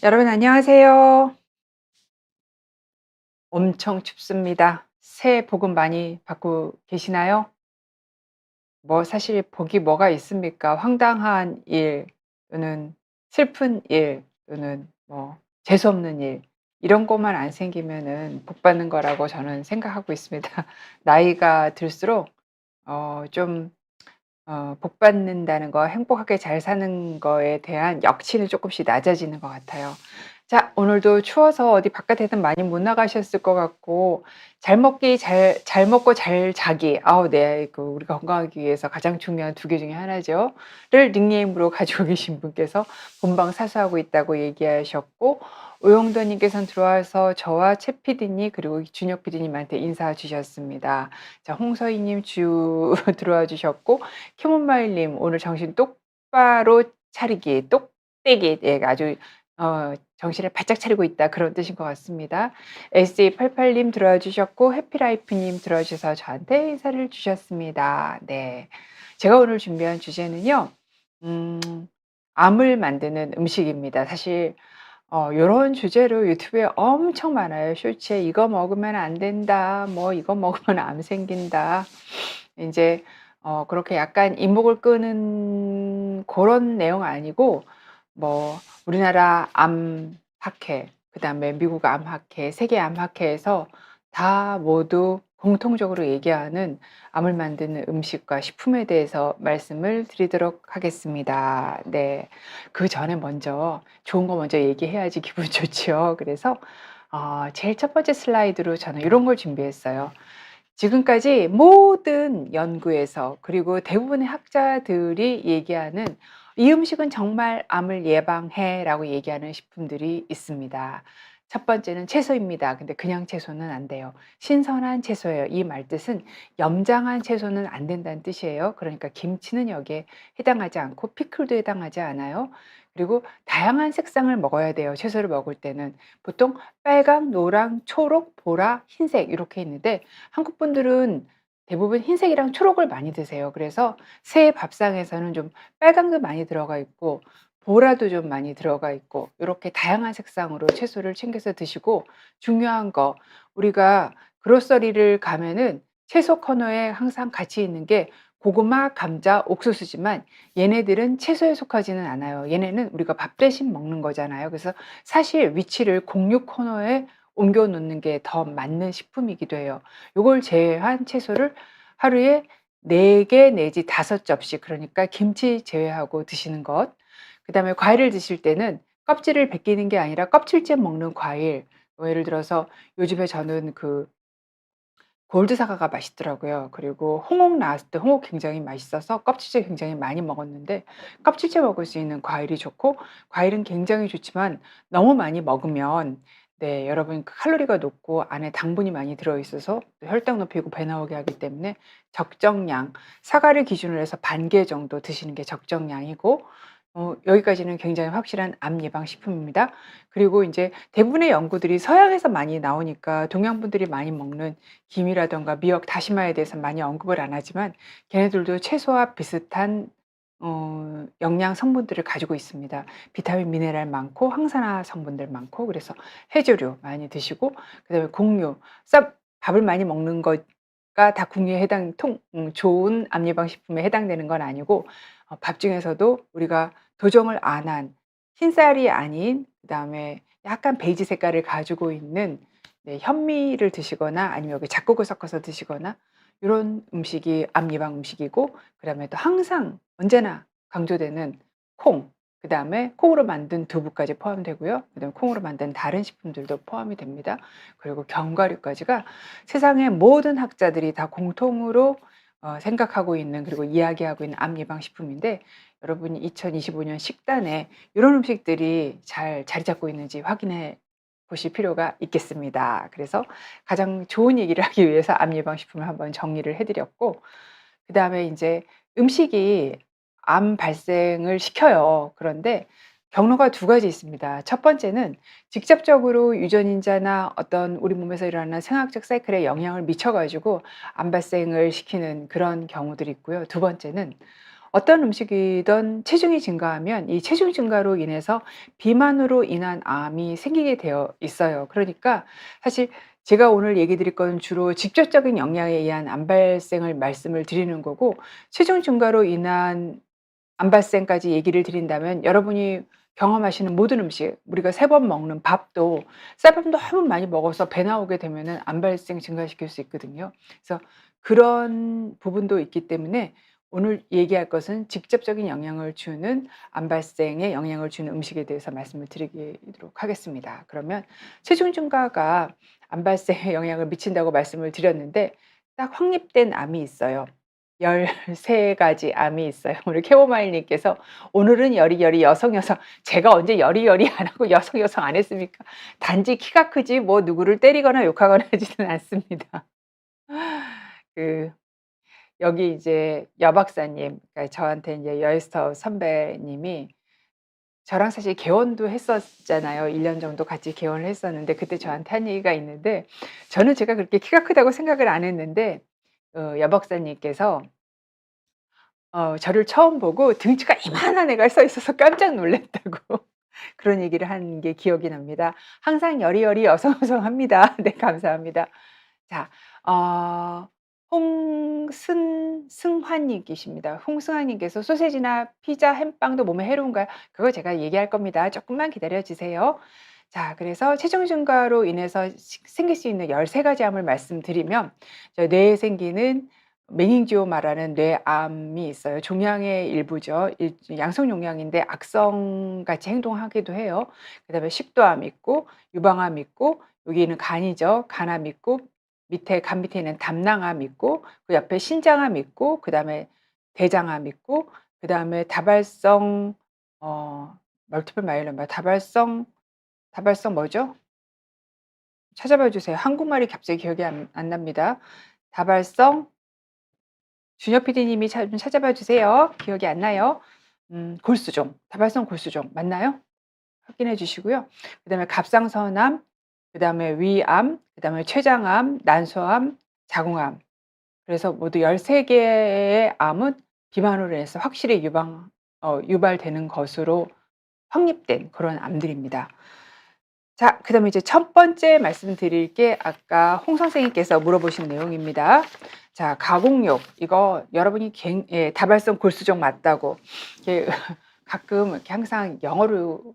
여러분 안녕하세요. 엄청 춥습니다. 새해 복은 많이 받고 계시나요? 뭐 사실 복이 뭐가 있습니까? 황당한 일 또는 슬픈 일 또는 뭐 재수 없는 일 이런 것만 안 생기면은 복 받는 거라고 저는 생각하고 있습니다. 나이가 들수록 좀 복 받는다는 거 행복하게 잘 사는 거에 대한 역치는 조금씩 낮아지는 것 같아요. 자, 오늘도 추워서 어디 바깥에는 많이 못 나가셨을 것 같고 잘 먹고 잘 자기 네. 우리가 건강하기 위해서 가장 중요한 두 개 중에 하나죠. 를 닉네임으로 가지고 계신 분께서 본방사수하고 있다고 얘기하셨고 오영도 님께서는 들어와서 저와 최 PD님 그리고 준혁 PD님한테 인사 주셨습니다. 자, 홍서희 님 들어와 주셨고 캐몬마일 님 오늘 정신 똑바로 차리기 똑떼기 예 아주 정신을 바짝 차리고 있다 그런 뜻인 것 같습니다. SA88 님 들어와 주셨고 해피라이프 님 들어와 주셔서 저한테 인사를 주셨습니다. 네. 제가 오늘 준비한 주제는요. 음 암을 만드는 음식입니다. 사실 요런 주제로 유튜브에 엄청 많아요. 쇼츠에 "이거 먹으면 안 된다." 뭐 "이거 먹으면 암 생긴다." 인제 그렇게 약간 이목을 끄는 고런 내용 아니고 뭐 우리나라 암학회 그다음에 미국 암학회, 세계 암학회에서 다 모두 공통적으로 얘기하는 암을 만드는 음식과 식품에 대해서 말씀을 드리도록 하겠습니다. 네. 그전에 먼저 좋은 거 먼저 얘기해야지 기분 좋지요. 그래서 제일 첫 번째 슬라이드로 저는 요런 걸 준비했어요. 지금까지 모든 연구에서 그리고 대부분의 학자들이 얘기하는 "이 음식은 정말 암을 예방해."라고 얘기하는 식품들이 있습니다. 첫 번째는 채소입니다. 근데 그냥 채소는 안 돼요. 신선한 채소예요. 이 말뜻은 염장한 채소는 안 된다는 뜻이에요. 그러니까 김치는 여기에 해당하지 않고 피클도 해당하지 않아요. 그리고 다양한 색상을 먹어야 돼요, 채소를 먹을 때는. 보통 빨강, 노랑, 초록, 보라, 흰색 이렇게 있는데 한국 분들은 대부분 흰색이랑 초록을 많이 드세요. 그래서 새 밥상에서는 좀 빨강도 많이 들어가 있고 보라도 좀 많이 들어가 있고 이렇게 다양한 색상으로 채소를 챙겨서 드시고 중요한 거 우리가 그로서리를 가면은 채소 코너에 항상 같이 있는 게 고구마, 감자, 옥수수지만 얘네들은 채소에 속하지는 않아요. 얘네는 우리가 밥 대신 먹는 거잖아요. 그래서 사실 위치를 공유 코너에 옮겨 놓는 게 더 맞는 식품이기도 해요. 요걸 제외한 채소를 하루에 4개 내지 5 접시 그러니까 김치 제외하고 드시는 것. 그다음에 과일을 드실 때는 껍질을 벗기는 게 아니라 껍질째 먹는 과일. 뭐 예를 들어서 요즘에 저는 골드 사과가 맛있더라고요. 그리고 홍옥 나왔을 때 홍옥 굉장히 맛있어서 껍질째 굉장히 많이 먹었는데 껍질째 먹을 수 있는 과일이 좋고 과일은 굉장히 좋지만 너무 많이 먹으면 네 여러분 칼로리가 높고 안에 당분이 많이 들어 있어서 또 혈당 높이고 배 나오게 하기 때문에 적정량 사과를 기준으로 해서 반 개 정도 드시는 게 적정량이고 여기까지는 굉장히 확실한 암 예방 식품입니다. 그리고 이제 대부분의 연구들이 서양에서 많이 나오니까 동양 분들이 많이 먹는 김이라든가 미역, 다시마에 대해서 많이 언급을 안 하지만 걔네들도 채소와 비슷한 영양 성분들을 가지고 있습니다. 비타민, 미네랄 많고 항산화 성분들 많고 그래서 해조류 많이 드시고 그다음에 곡류, 밥을 많이 먹는 것가 다 궁유에 해당 좋은 암 예방 식품에 해당되는 건 아니고 밥 중에서도 우리가 도정을 안 한 흰쌀이 아닌 그다음에 약간 베이지 색깔을 가지고 있는 네 현미를 드시거나 아니면 여기 잡곡을 섞어서 드시거나 요런 음식이 암 예방 음식이고 그다음에 또 항상 언제나 강조되는 콩, 그다음에 콩으로 만든 두부까지 포함되고요. 그다음에 콩으로 만든 다른 식품들도 포함이 됩니다. 그리고 견과류까지가 세상의 모든 학자들이 다 공통으로 생각하고 있는 그리고 이야기하고 있는 암 예방 식품인데 여러분이 2025년 식단에 요런 음식들이 잘 자리 잡고 있는지 확인해 보실 필요가 있겠습니다. 그래서 가장 좋은 얘기를 하기 위해서 암 예방 식품을 한번 정리를 해 드렸고 그다음에 인제 음식이 암 발생을 시켜요. 그런데 경로가 두 가지 있습니다. 첫 번째는 직접적으로 유전인자나 어떤 우리 몸에서 일어나는 생학적 사이클에 영향을 미쳐 가지고 암 발생을 시키는 그런 경우들이 있고요. 두 번째는 어떤 음식이든 체중이 증가하면 이 체중 증가로 인해서 비만으로 인한 암이 생기게 되어 있어요. 그러니까 사실 제가 오늘 얘기 드릴 건 주로 직접적인 영향에 의한 암 발생을 말씀을 드리는 거고, 체중 증가로 인한 암 발생까지 얘기를 드린다면 여러분이 경험하시는 모든 음식, 우리가 세 번 먹는 밥도 쌀밥도 너무 많이 먹어서 배 나오게 되면은 암 발생 증가시킬 수 있거든요. 그래서 그런 부분도 있기 때문에 오늘 얘기할 것은 직접적인 영향을 주는 암 발생에 영향을 주는 음식에 대해서 말씀을 드리도록 하겠습니다. 그러면 체중 증가가 암 발생에 영향을 미친다고 말씀을 드렸는데 딱 확립된 암이 있어요. 13가지 암이 있어요. 우리 캐모마일 님께서 "오늘은 여리여리 여성." 제가 언제 여리여리 안 하고 여성 안 했습니까? 단지 키가 크지 뭐 누구를 때리거나 욕하거나 하지는 않습니다. 그 여기 이제 여 박사님, 그러니까 저한테 인제 여에스터 선배님이 저랑 사실 개원도 했었잖아요. 1년 정도 같이 개원을 했었는데 그때 저한테 한 얘기가 있는데, 저는 제가 그렇게 키가 크다고 생각을 안 했는데 여 박사님께서 저를 처음 보고 등치가 이만한 애가 서 있어서 깜짝 놀랐다고 그런 얘기를 한 게 기억이 납니다. 항상 여리여리 여성여성합니다. 네, 감사합니다. 자, 어 홍승환 님이십니다. 홍승환 님께서 "소시지나 피자, 햄빵도 몸에 해로운가요?" 그거 제가 얘기할 겁니다. 조금만 기다려 주세요. 자, 그래서 체중 증가로 인해서 생길 수 있는 13가지 암을 말씀드리면, 뇌에 생기는 메닝지오마라는 뇌암이 있어요. 종양의 일부죠. 양성종양인데 악성같이 행동하기도 해요. 그다음에 식도암 있고 유방암 있고, 여기는 간이죠. 간암 있고, 밑에 간 밑에 있는 담낭암 있고, 그 옆에 신장암 있고, 그다음에 대장암 있고, 그다음에 다발성 멀티플 마이eloma, 다발성 뭐죠? 찾아봐 주세요. 한국말이 갑자기 기억이 안 납니다. 다발성, 준혁 PD님이 좀 찾아봐 주세요. 기억이 안 나요. 골수종, 다발성 골수종 맞나요? 확인해 주시고요. 그다음에 갑상선암, 그다음에 위암, 그다음에 췌장암, 난소암, 자궁암. 그래서 모두 13 개의 암은 비만으로 인해서 확실히 유발되는 것으로 확립된 그런 암들입니다. 자, 그다음에 이제 첫 번째 말씀드릴 게 아까 홍 선생님께서 물어보신 내용입니다. 자, 가공육, 이거 여러분이 다발성 골수종 맞다고 이렇게 가끔 이렇게 항상 영어로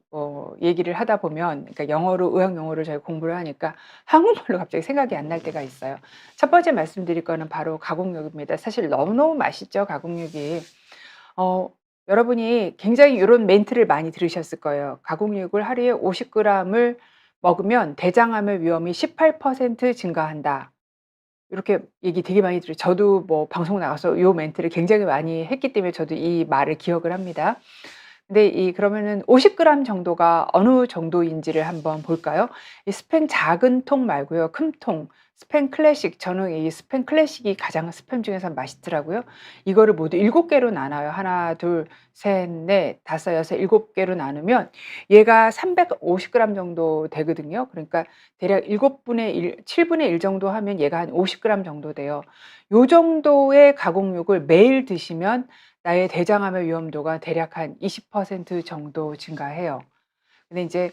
얘기를 하다 보면, 그러니까 영어로 의학 용어를 저희 공부를 하니까 한국말로 갑자기 생각이 안 날 때가 있어요. 첫 번째 말씀드릴 거는 바로 가공육입니다. 사실 너무너무 맛있죠, 가공육이. 어 여러분이 굉장히 요런 멘트를 많이 들으셨을 거예요. "가공육을 하루에 50 그램을 먹으면 대장암의 위험이 18% 증가한다." 이렇게 얘기 되게 많이 들어요. 저도 뭐 방송 나가서 요 멘트를 굉장히 많이 했기 때문에 저도 이 말을 기억을 합니다. 근데 그러면은 50 그램 정도가 어느 정도인지를 한번 볼까요? 이 스팸 작은 통 말고요. 큰 통, 스팸 클래식, 저는 이 스팸 클래식이 가장 스팸 중에서 맛있더라고요. 이거를 모두 7 개로 나눠요. 하나, 둘, 셋, 넷, 다섯, 여섯, 7 개로 나누면 얘가 350 그램 정도 되거든요. 그러니까 대략 7분의 1, 7분의 1 정도 하면 얘가 한 50 그램 정도 돼요. 요 정도의 가공육을 매일 드시면 나의 대장암의 위험도가 대략 한 20% 정도 증가해요. 근데 인제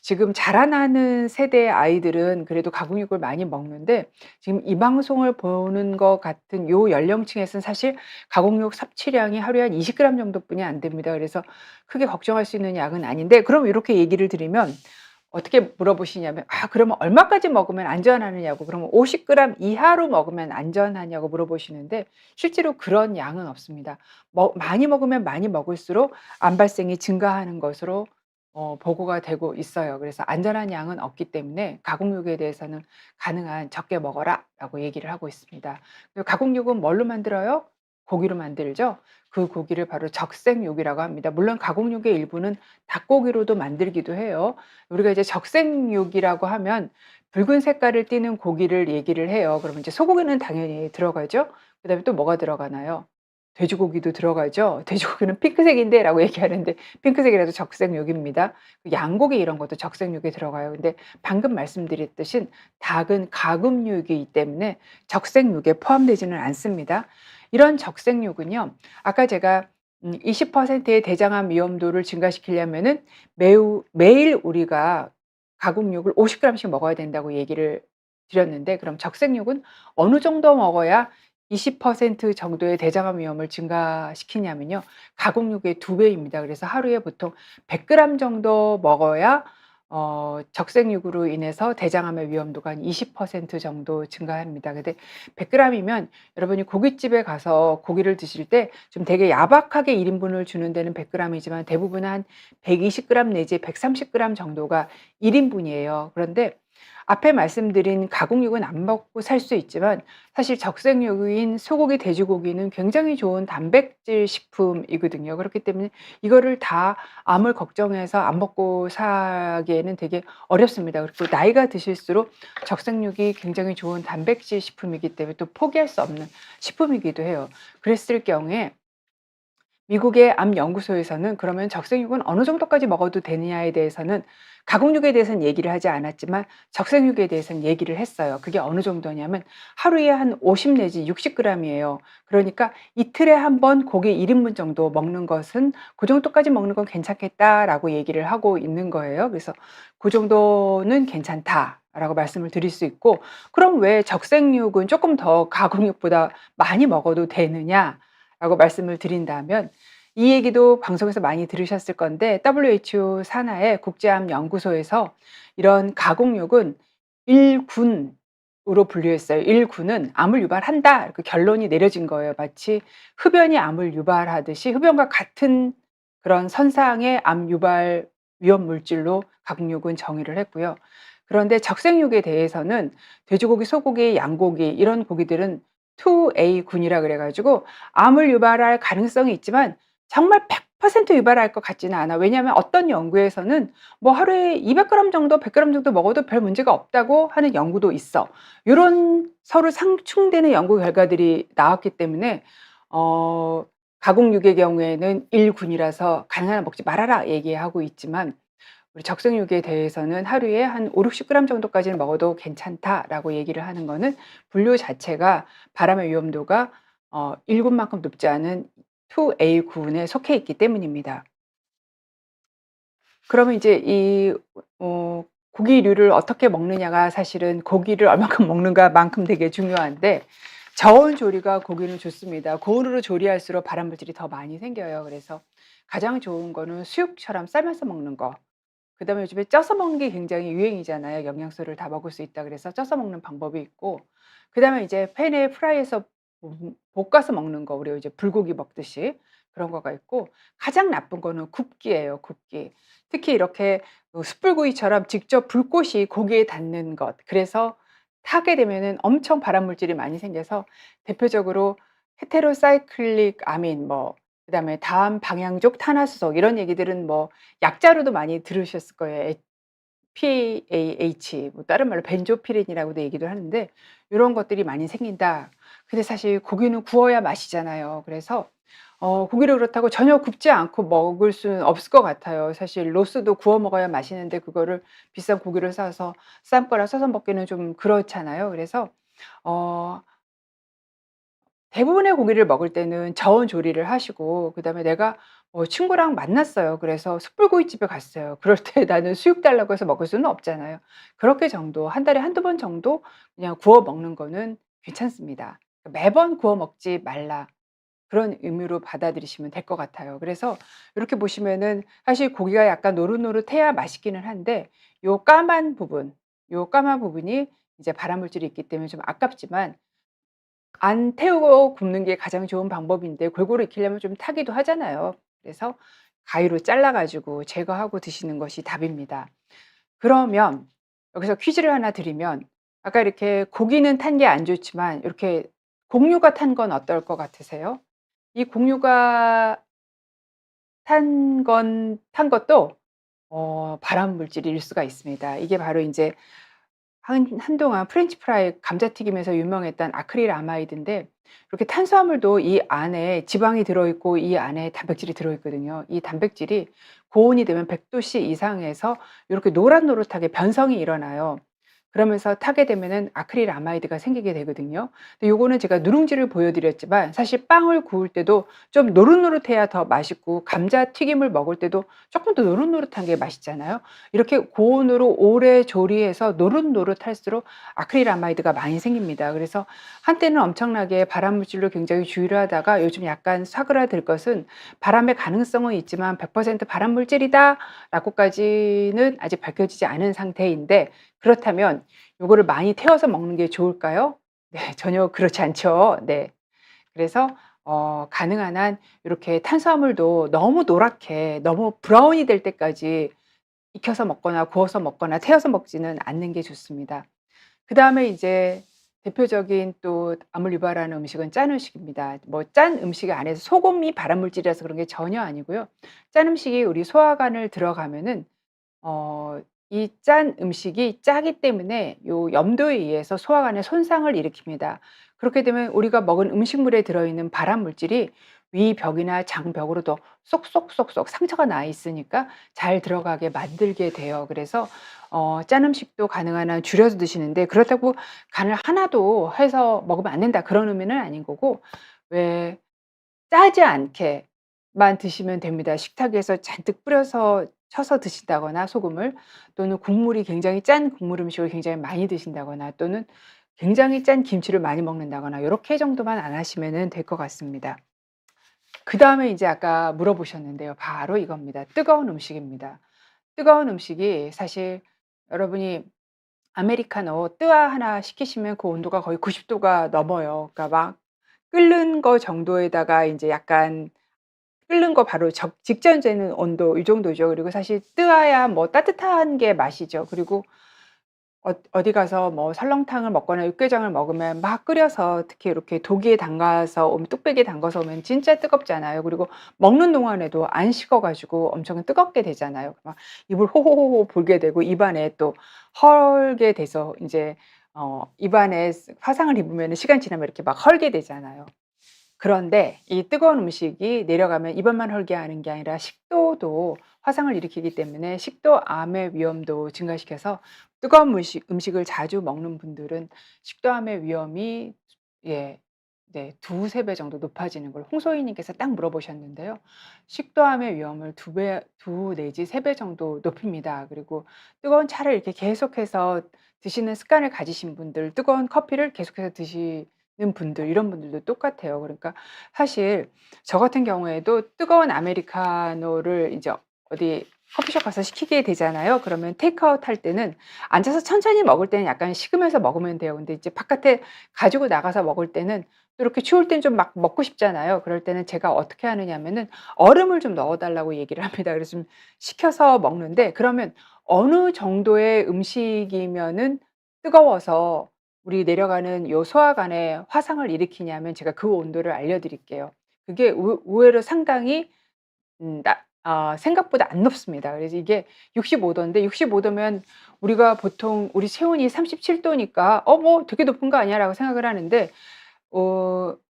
지금 자라나는 세대의 아이들은 그래도 가공육을 많이 먹는데, 지금 이 방송을 보는 것 같은 요 연령층에서는 사실 가공육 섭취량이 하루에 한 20 그램 정도뿐이 안 됩니다. 그래서 크게 걱정할 수 있는 약은 아닌데, 그럼 이렇게 얘기를 드리면 어떻게 물어보시냐면 "아, 그러면 얼마까지 먹으면 안전하느냐고, 그러면 50 그램 이하로 먹으면 안전하냐고" 물어보시는데, 실제로 그런 양은 없습니다. 많이 먹으면 많이 먹을수록 암 발생이 증가하는 것으로 보고가 되고 있어요. 그래서 안전한 양은 없기 때문에 가공육에 대해서는 가능한 적게 먹어라라고 얘기를 하고 있습니다. 그리고 가공육은 뭘로 만들어요? 고기로 만들죠. 그 고기를 바로 적색육이라고 합니다. 물론 가공육의 일부는 닭고기로도 만들기도 해요. 우리가 이제 적색육이라고 하면 붉은 색깔을 띠는 고기를 얘기를 해요. 그러면 이제 소고기는 당연히 들어가죠. 그다음에 또 뭐가 들어가나요? 돼지고기도 들어가죠. "돼지고기는 핑크색인데."라고 얘기하는데 핑크색이라도 적색육입니다. 양고기 이런 것도 적색육에 들어가요. 근데 방금 말씀드렸듯이 닭은 가금육이기 때문에 적색육에 포함되지는 않습니다. 이런 적색육은요. 아까 제가 20%의 대장암 위험도를 증가시키려면은 매일 우리가 가공육을 50 g씩 먹어야 된다고 얘기를 드렸는데, 그럼 적색육은 어느 정도 먹어야 20% 정도의 대장암 위험을 증가시키냐면요. 가공육의 2 배입니다. 그래서 하루에 보통 100 g 정도 먹어야 적색육으로 인해서 대장암의 위험도가 한 20% 정도 증가합니다. 근데 100 g이면 여러분이 고깃집에 가서 고기를 드실 때 좀 되게 야박하게 1 인분을 주는 데는 100 g이지만 대부분 한 120 g 내지 130 g 정도가 1 인분이에요. 그런데 앞에 말씀드린 가공육은 안 먹고 살 수 있지만 사실 적색육인 소고기, 돼지고기는 굉장히 좋은 단백질 식품이거든요. 그렇기 때문에 이거를 다 암을 걱정해서 안 먹고 사기에는 되게 어렵습니다. 그리고 나이가 드실수록 적색육이 굉장히 좋은 단백질 식품이기 때문에 또 포기할 수 없는 식품이기도 해요. 그랬을 경우에 미국의 암 연구소에서는 그러면 적색육은 어느 정도까지 먹어도 되느냐에 대해서는, 가공육에 대해서는 얘기를 하지 않았지만 적색육에 대해서는 얘기를 했어요. 그게 어느 정도냐면 하루에 한 50 내지 60 g이에요. 그러니까 이틀에 한 번 고기 1 인분 정도 먹는 것은, 그 정도까지 먹는 건 괜찮겠다라고 얘기를 하고 있는 거예요. 그래서 그 정도는 괜찮다라고 말씀을 드릴 수 있고, 그럼 왜 적색육은 조금 더 가공육보다 많이 먹어도 되느냐라고 말씀을 드린다면, 이 얘기도 방송에서 많이 들으셨을 건데 WHO 산하의 국제암 연구소에서 이런 가공육은 1군으로 분류했어요. 1군은 암을 유발한다, 이렇게 결론이 내려진 거예요. 마치 흡연이 암을 유발하듯이 흡연과 같은 그런 선상의 암 유발 위험 물질로 가공육은 정의를 했고요. 그런데 적색육에 대해서는 돼지고기, 소고기, 양고기 이런 고기들은 2A군이라 그래 가지고 암을 유발할 가능성이 있지만 정말 100% 유발할 것 같지는 않아. 왜냐하면 어떤 연구에서는 뭐 하루에 200 g 정도, 100 g 정도 먹어도 별 문제가 없다고 하는 연구도 있어. 요런 서로 상충되는 연구 결과들이 나왔기 때문에 어 가공육의 경우에는 1군이라서 "가능한 한 먹지 말아라." 얘기하고 있지만, 우리 적색육에 대해서는 하루에 한 50-60 g 정도까지는 먹어도 괜찮다라고 얘기를 하는 거는 분류 자체가 바람의 위험도가 1 군만큼 높지 않은 2A 군에 속해 있기 때문입니다. 그러면 이제 이 고기류를 어떻게 먹느냐가 사실은 고기를 얼마큼 먹는가만큼 되게 중요한데, 저온 조리가 고기는 좋습니다. 고온으로 조리할수록 발암물질이 더 많이 생겨요. 그래서 가장 좋은 거는 수육처럼 삶아서 먹는 거. 그다음에 요즘에 쪄서 먹는 게 굉장히 유행이잖아요. 영양소를 다 먹을 수 있다 그래서 쪄서 먹는 방법이 있고, 그다음에 이제 팬에 프라이해서 볶아서 먹는 거, 우리 이제 불고기 먹듯이 그런 거가 있고, 가장 나쁜 거는 굽기예요, 굽기. 특히 이렇게 숯불구이처럼 직접 불꽃이 고기에 닿는 것. 그래서 타게 되면은 엄청 발암물질이 많이 생겨서 대표적으로 헤테로사이클릭 아민, 그다음에 다음 방향족 탄화수소, 이런 얘기들은 약자로도 많이 들으셨을 거예요. PAH, 다른 말로 벤조피렌이라고도 얘기를 하는데, 요런 것들이 많이 생긴다. 근데 사실 고기는 구워야 맛이잖아요. 그래서 고기를 그렇다고 전혀 굽지 않고 먹을 수는 없을 것 같아요. 사실 로스도 구워 먹어야 맛있는데 그거를 비싼 고기를 사서 삶거나 써서 먹기는 좀 그렇잖아요. 그래서 어 대부분의 고기를 먹을 때는 저온 조리를 하시고, 그다음에 내가 친구랑 만났어요. 그래서 숯불구이집에 갔어요. 그럴 때 나는 수육 달라고 해서 먹을 수는 없잖아요. 그렇게 정도, 한 달에 한두 번 정도 그냥 구워 먹는 거는 괜찮습니다. 매번 구워 먹지 말라, 그런 의미로 받아들이시면 될 것 같아요. 그래서 이렇게 보시면은 사실 고기가 약간 노릇노릇해야 맛있기는 한데, 요 까만 부분이 이제 발암물질이 있기 때문에 좀 아깝지만, 안 태우고 굽는 게 가장 좋은 방법인데 골고루 익히려면 좀 타기도 하잖아요. 그래서 가위로 잘라 가지고 제거하고 드시는 것이 답입니다. 그러면 여기서 퀴즈를 하나 드리면, 아까 이렇게 고기는 탄 게 안 좋지만 이렇게 곡류가 탄 건 어떨 것 같으세요? 이 곡류가 탄 것도 발암 물질일 수가 있습니다. 이게 바로 인제 한동안 프렌치 프라이, 감자튀김에서 유명했던 아크릴아마이드인데, 이렇게 탄수화물도 이 안에 지방이 들어 있고 이 안에 단백질이 들어 있거든요. 이 단백질이 고온이 되면 100 도씨 이상에서 요렇게 노릇노릇하게 변성이 일어나요. 그러면서 타게 되면은 아크릴 아마이드가 생기게 되거든요. 근데 요거는 제가 누룽지를 보여 드렸지만 사실 빵을 구울 때도 좀 노릇노릇해야 더 맛있고 감자튀김을 먹을 때도 쪼끔 더 노릇노릇한 게 맛있잖아요. 이렇게 고온으로 오래 조리해서 노릇노릇할수록 아크릴 아마이드가 많이 생깁니다. 그래서 한때는 엄청나게 발암물질로 굉장히 주의를 하다가 요즘 약간 사그라들 것은 발암의 가능성은 있지만 100% 발암물질이다라고까지는 아직 밝혀지지 않은 상태인데, 그렇다면 요거를 많이 태워서 먹는 게 좋을까요? 네, 전혀 그렇지 않죠. 네. 그래서 가능한 한 요렇게 탄수화물도 너무 노랗게 너무 브라운이 될 때까지 익혀서 먹거나 구워서 먹거나 태워서 먹지는 않는 게 좋습니다. 그다음에 이제 대표적인 또 암을 유발하는 음식은 짠 음식입니다. 뭐 짠 음식 안에서 소금이 발암물질이라서 그런 게 전혀 아니고요. 짠 음식이 우리 소화관을 들어가면은 이 짠 음식이 짜기 때문에 요 염도에 의해서 소화관에 손상을 일으킵니다. 그렇게 되면 우리가 먹은 음식물에 들어있는 발암물질이 위벽이나 장벽으로도 쏙쏙쏙쏙 상처가 나 있으니까 잘 들어가게 만들게 돼요. 그래서 짠 음식도 가능한 한 줄여서 드시는데, 그렇다고 간을 하나도 해서 먹으면 안 된다 그런 의미는 아닌 거고, 왜 짜지 않게만 드시면 됩니다. 식탁 위에서 잔뜩 뿌려서 쳐서 드신다거나 소금을, 또는 국물이 굉장히 짠 국물 음식을 굉장히 많이 드신다거나, 또는 굉장히 짠 김치를 많이 먹는다거나 요렇게 정도만 안 하시면은 될 것 같습니다. 그다음에 이제 아까 물어보셨는데요. 바로 이겁니다. 뜨거운 음식입니다. 뜨거운 음식이 사실 여러분이 아메리카노 뜨아 하나 시키시면 그 온도가 거의 90 도가 넘어요. 그러니까 막 끓는 거 정도에다가 인제 약간 끓는 거 바로 직전 재는 온도 이 정도죠. 그리고 사실 뜨아야 뭐 따뜻한 게 맛이죠. 그리고 어디 가서 뭐 설렁탕을 먹거나 육개장을 먹으면 막 끓여서 특히 이렇게 도기에 담가서 오면, 뚝배기에 담가서 오면 진짜 뜨겁잖아요. 그리고 먹는 동안에도 안 식어 가지고 엄청 뜨겁게 되잖아요. 막 입을 호호호호 불게 되고 입안에 또 헐게 돼서 인제 입안에 화상을 입으면은 시간 지나면 이렇게 막 헐게 되잖아요. 그런데 이 뜨거운 음식이 내려가면 입안만 헐게 하는 게 아니라 식도도 화상을 일으키기 때문에 식도암의 위험도 증가시켜서, 뜨거운 음식을 자주 먹는 분들은 식도암의 위험이 예 네 2-3배 정도 높아지는 걸 홍소희 님께서 딱 물어보셨는데요. 식도암의 위험을 2배 2 내지 3배 정도 높입니다. 그리고 뜨거운 차를 이렇게 계속해서 드시는 습관을 가지신 분들, 뜨거운 커피를 계속해서 드시는 분들, 이런 분들도 똑같아요. 그러니까 사실 저 같은 경우에도 뜨거운 아메리카노를 이제 어디 커피숍 가서 시키게 되잖아요. 그러면 테이크아웃 할 때는 앉아서 천천히 먹을 때는 약간 식으면서 먹으면 돼요. 근데 이제 바깥에 가지고 나가서 먹을 때는 또 이렇게 추울 땐 좀 막 먹고 싶잖아요. 그럴 때는 제가 어떻게 하느냐면은 얼음을 좀 넣어 달라고 얘기를 합니다. 그래서 좀 식혀서 먹는데, 그러면 어느 정도의 음식이면은 뜨거워서 우리 내려가는 요 소화관에 화상을 일으키냐면 제가 그 온도를 알려 드릴게요. 그게 의외로 상당히 생각보다 안 높습니다. 그래서 이게 65 도인데, 65 도면 우리가 보통 우리 체온이 37 도니까 '어 뭐 되게 높은 거 아니야?'라고 생각을 하는데,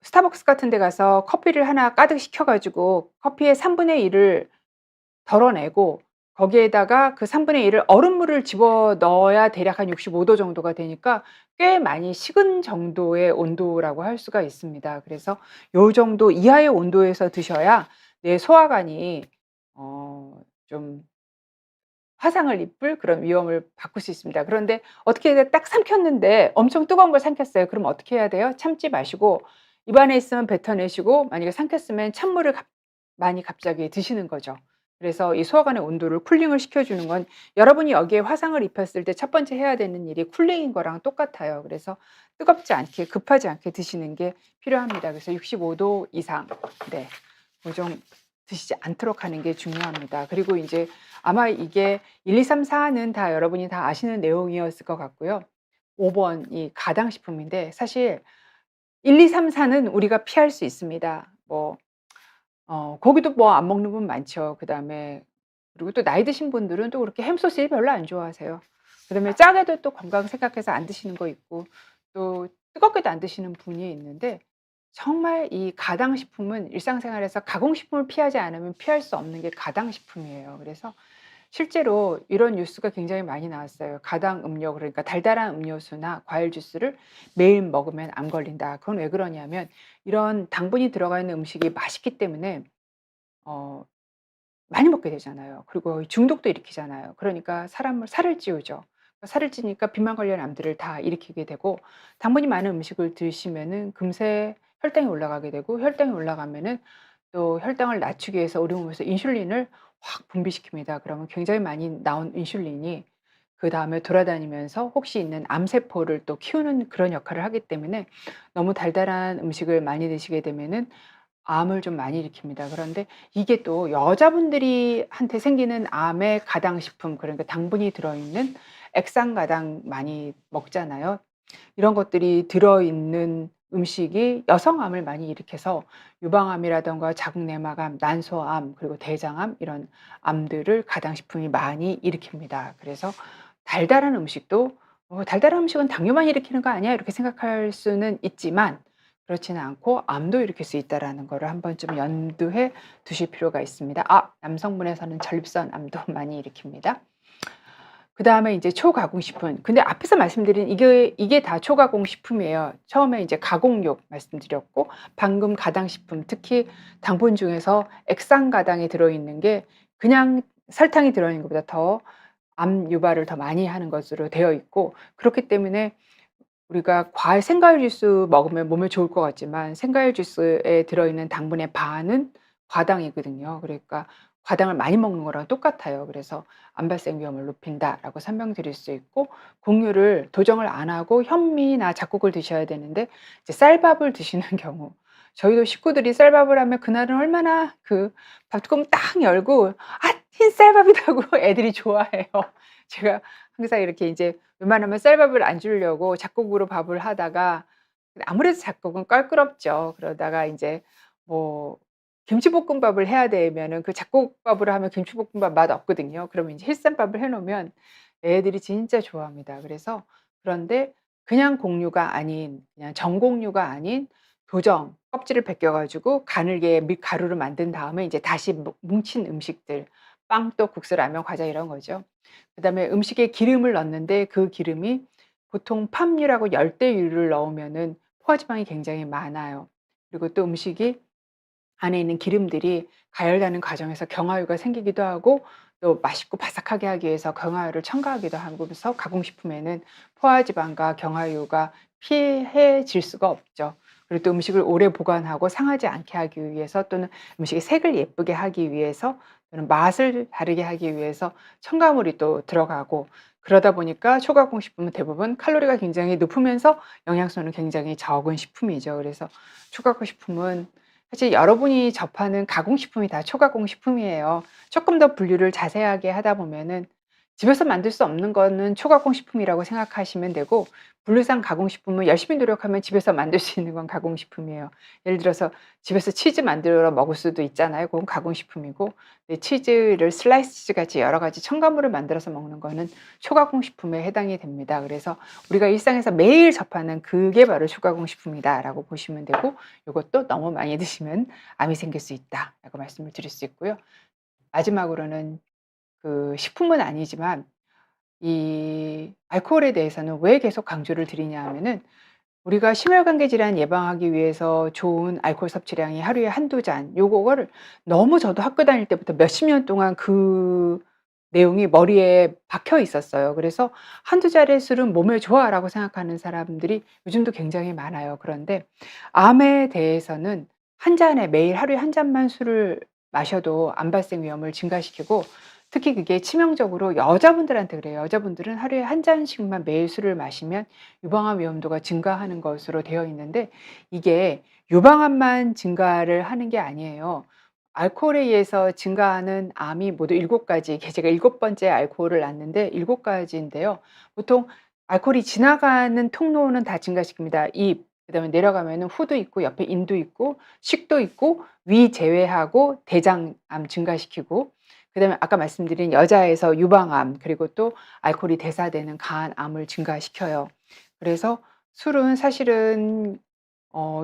스타벅스 같은 데 가서 커피를 하나 가득 시켜 가지고 커피의 3분의 1을 덜어내고 거기에다가 그 3분의 1을 얼음물을 집어넣어야 대략 한 65도 정도가 되니까 꽤 많이 식은 정도의 온도라고 할 수가 있습니다. 그래서 요 정도 이하의 온도에서 드셔야 내 소화관이 좀 화상을 입을 그런 위험을 바꿀 수 있습니다. 그런데 어떻게 딱 삼켰는데 엄청 뜨거운 걸 삼켰어요. 그럼 어떻게 해야 돼요? 참지 마시고 입안에 있으면 뱉어내시고, 만약에 삼켰으면 찬물을 많이 갑자기 드시는 거죠. 그래서 이 소화관의 온도를 쿨링을 시켜주는 건, 여러분이 여기에 화상을 입혔을 때 첫 번째 해야 되는 일이 쿨링인 거랑 똑같아요. 그래서 뜨겁지 않게 급하지 않게 드시는 게 필요합니다. 그래서 65도 이상, 네, 고정 드시지 않도록 하는 게 중요합니다. 그리고 인제 아마 이게 1, 2, 3, 4는 다 여러분이 다 아시는 내용이었을 것 같고요. 5번 이 가당식품인데, 사실 1, 2, 3, 4는 우리가 피할 수 있습니다. 뭐 고기도 뭐 안 먹는 분 많죠. 그다음에 그리고 또 나이 드신 분들은 또 그렇게 햄 소시지 별로 안 좋아하세요. 그다음에 짜게도 또 건강 생각해서 안 드시는 거 있고, 또 뜨겁게도 안 드시는 분이 있는데, 정말 이 가당식품은 일상생활에서 가공식품을 피하지 않으면 피할 수 없는 게 가당식품이에요. 그래서 실제로 이런 뉴스가 굉장히 많이 나왔어요. 가당 음료 그러니까 달달한 음료수나 과일 주스를 매일 먹으면 암 걸린다. 그건 왜 그러냐면 이런 당분이 들어가 있는 음식이 맛있기 때문에 어 많이 먹게 되잖아요. 그리고 중독도 일으키잖아요. 그러니까 사람을 살을 찌우죠. 살을 찌니까 비만 관련 암들을 다 일으키게 되고 당분이 많은 음식을 드시면은 금세 혈당이 올라가게 되고 혈당이 올라가면은 또 혈당을 낮추기 위해서 우리 몸에서 인슐린을 확 분비시킵니다. 그러면 굉장히 많이 나온 인슐린이 그다음에 돌아다니면서 혹시 있는 암세포를 또 키우는 그런 역할을 하기 때문에 너무 달달한 음식을 많이 드시게 되면은 암을 좀 많이 일으킵니다. 그런데 이게 또 여자분들이 한테 생기는 암의 가당식품 그러니까 당분이 들어있는 액상가당 많이 먹잖아요. 이런 것들이 들어있는 음식이 여성암을 많이 일으켜서 유방암이라든가 자궁내막암, 난소암 그리고 대장암 이런 암들을 가당식품이 많이 일으킵니다. 그래서 달달한 음식도 '달달한 음식은 당뇨만 일으키는 거 아니야?' 이렇게 생각할 수는 있지만 그렇지는 않고 암도 일으킬 수 있다라는 거를 한 번쯤 염두에 두실 필요가 있습니다. 남성분에서는 전립선암도 많이 일으킵니다. 그다음에 이제 초가공식품. 근데 앞에서 말씀드린 이게 다 초가공식품이에요. 처음에 이제 가공육 말씀드렸고 방금 가당식품 특히 당분 중에서 액상가당이 들어있는 게 그냥 설탕이 들어있는 것보다 더 암 유발을 더 많이 하는 것으로 되어 있고 그렇기 때문에 우리가 생과일 주스 먹으면 몸에 좋을 것 같지만 생과일 주스에 들어있는 당분의 반은 과당이거든요. 그러니까 과당을 많이 먹는 거랑 똑같아요. 그래서 암 발생 위험을 높인다라고 설명드릴 수 있고 곡류를 도정을 안 하고 현미나 잡곡을 드셔야 되는데 이제 쌀밥을 드시는 경우 저희도 식구들이 쌀밥을 하면 그날은 얼마나 그 밥뚜껑 딱 열고 흰 쌀밥이라고 애들이 좋아해요. 제가 항상 이렇게 이제 웬만하면 쌀밥을 안 주려고 잡곡으로 밥을 하다가 아무래도 잡곡은 껄끄럽죠. 그러다가 인제 뭐 김치볶음밥을 해야 되면은 그 잡곡밥으로 하면 김치볶음밥 맛 없거든요. 그러면 인제 힐쌈밥을 해 놓으면 애들이 진짜 좋아합니다. 그래서 그런데 그냥 곡류가 아닌 그냥 전곡류가 아닌 도정 껍질을 벗겨 가지고 가늘게 밀가루로 만든 다음에 이제 다시 뭉친 음식들 빵떡, 국수, 라면, 과자 이런 거죠. 그다음에 음식에 기름을 넣는데 그 기름이 보통 팜유라고 열대유를 넣으면은 포화지방이 굉장히 많아요. 그리고 또 음식이 안에 있는 기름들이 가열되는 과정에서 경화유가 생기기도 하고 또 맛있고 바삭하게 하기 위해서 경화유를 첨가하기도 하면서 가공식품에는 포화지방과 경화유가 피해질 수가 없죠. 그리고 또 음식을 오래 보관하고 상하지 않게 하기 위해서 또는 음식의 색을 예쁘게 하기 위해서 또는 맛을 다르게 하기 위해서 첨가물이 또 들어가고 그러다 보니까 초가공식품은 대부분 칼로리가 굉장히 높으면서 영양소는 굉장히 적은 식품이죠. 그래서 초가공식품은 사실 여러분이 접하는 가공식품이 다 초가공식품이에요. 조금 더 분류를 자세하게 하다 보면은 집에서 만들 수 없는 거는 초가공식품이라고 생각하시면 되고 분류상 가공식품은 열심히 노력하면 집에서 만들 수 있는 건 가공식품이에요. 예를 들어서 집에서 치즈 만들어 먹을 수도 있잖아요. 그건 가공식품이고 치즈를 슬라이스 치즈 같이 여러 가지 첨가물을 만들어서 먹는 거는 초가공식품에 해당이 됩니다. 그래서 우리가 일상에서 매일 접하는 그게 바로 초가공식품이다라고 보시면 되고 요것도 너무 많이 드시면 암이 생길 수 있다라고 말씀을 드릴 수 있고요. 마지막으로는 그 식품은 아니지만 이 알코올에 대해서는 왜 계속 강조를 드리냐 하면은 우리가 심혈관계 질환 예방하기 위해서 좋은 알코올 섭취량이 하루에 한두 잔 요거를 너무 저도 학교 다닐 때부터 몇십 년 동안 그 내용이 머리에 박혀 있었어요. 그래서 한두 잔의 술은 몸에 좋아."라고 생각하는 사람들이 요즘도 굉장히 많아요. 그런데 암에 대해서는 한 잔에 매일 하루에 한 잔만 술을 마셔도 암 발생 위험을 증가시키고 특히 그게 치명적으로 여자분들한테 그래요. 여자분들은 하루에 한 잔씩만 매일 술을 마시면 유방암 위험도가 증가하는 것으로 되어 있는데 이게 유방암만 증가를 하는 게 아니에요. 알코올에 의해서 증가하는 암이 모두 7가지 제가 7번째 알코올을 놨는데 7가지인데요. 보통 알코올이 지나가는 통로는 다 증가시킵니다. 입, 그다음에 내려가면은 후도 있고 옆에 인도 있고 식도 있고 위 제외하고 대장암 증가시키고 그다음에 아까 말씀드린 여자에서 유방암 그리고 또 알코올이 대사되는 간암을 증가시켜요. 그래서 술은 사실은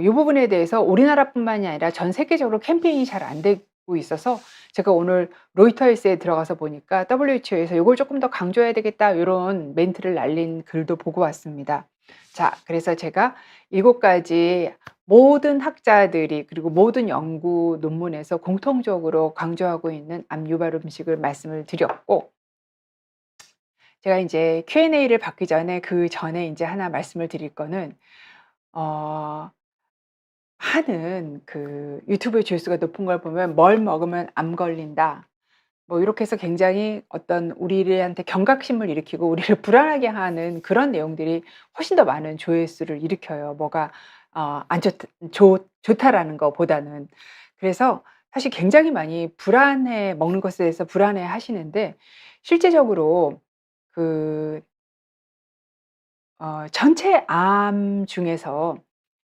이 부분에 대해서 우리나라뿐만이 아니라 전 세계적으로 캠페인이 잘 안 있어서 제가 오늘 로이터스에 들어가서 보니까 WHO에서 "요걸 쪼끔 더 강조해야 되겠다." 요런 멘트를 날린 글도 보고 왔습니다. 자, 그래서 제가 7 가지 모든 학자들이 그리고 모든 연구 논문에서 공통적으로 강조하고 있는 암 유발 음식을 말씀을 드렸고, 제가 인제 Q&A를 받기 전에 그전에 인제 하나 말씀을 드릴 거는, 어 많은 그 유튜브 조회수가 높은 걸 보면 "뭘 먹으면 암 걸린다." 뭐 이렇게 해서 굉장히 어떤 우리한테 경각심을 일으키고 우리를 불안하게 하는 그런 내용들이 훨씬 더 많은 조회수를 일으켜요. 뭐가 안 좋다라는 것보다는. 그래서 사실 굉장히 많이 먹는 것에 대해서 불안해 하시는데, 실제적으로 그 전체 암 중에서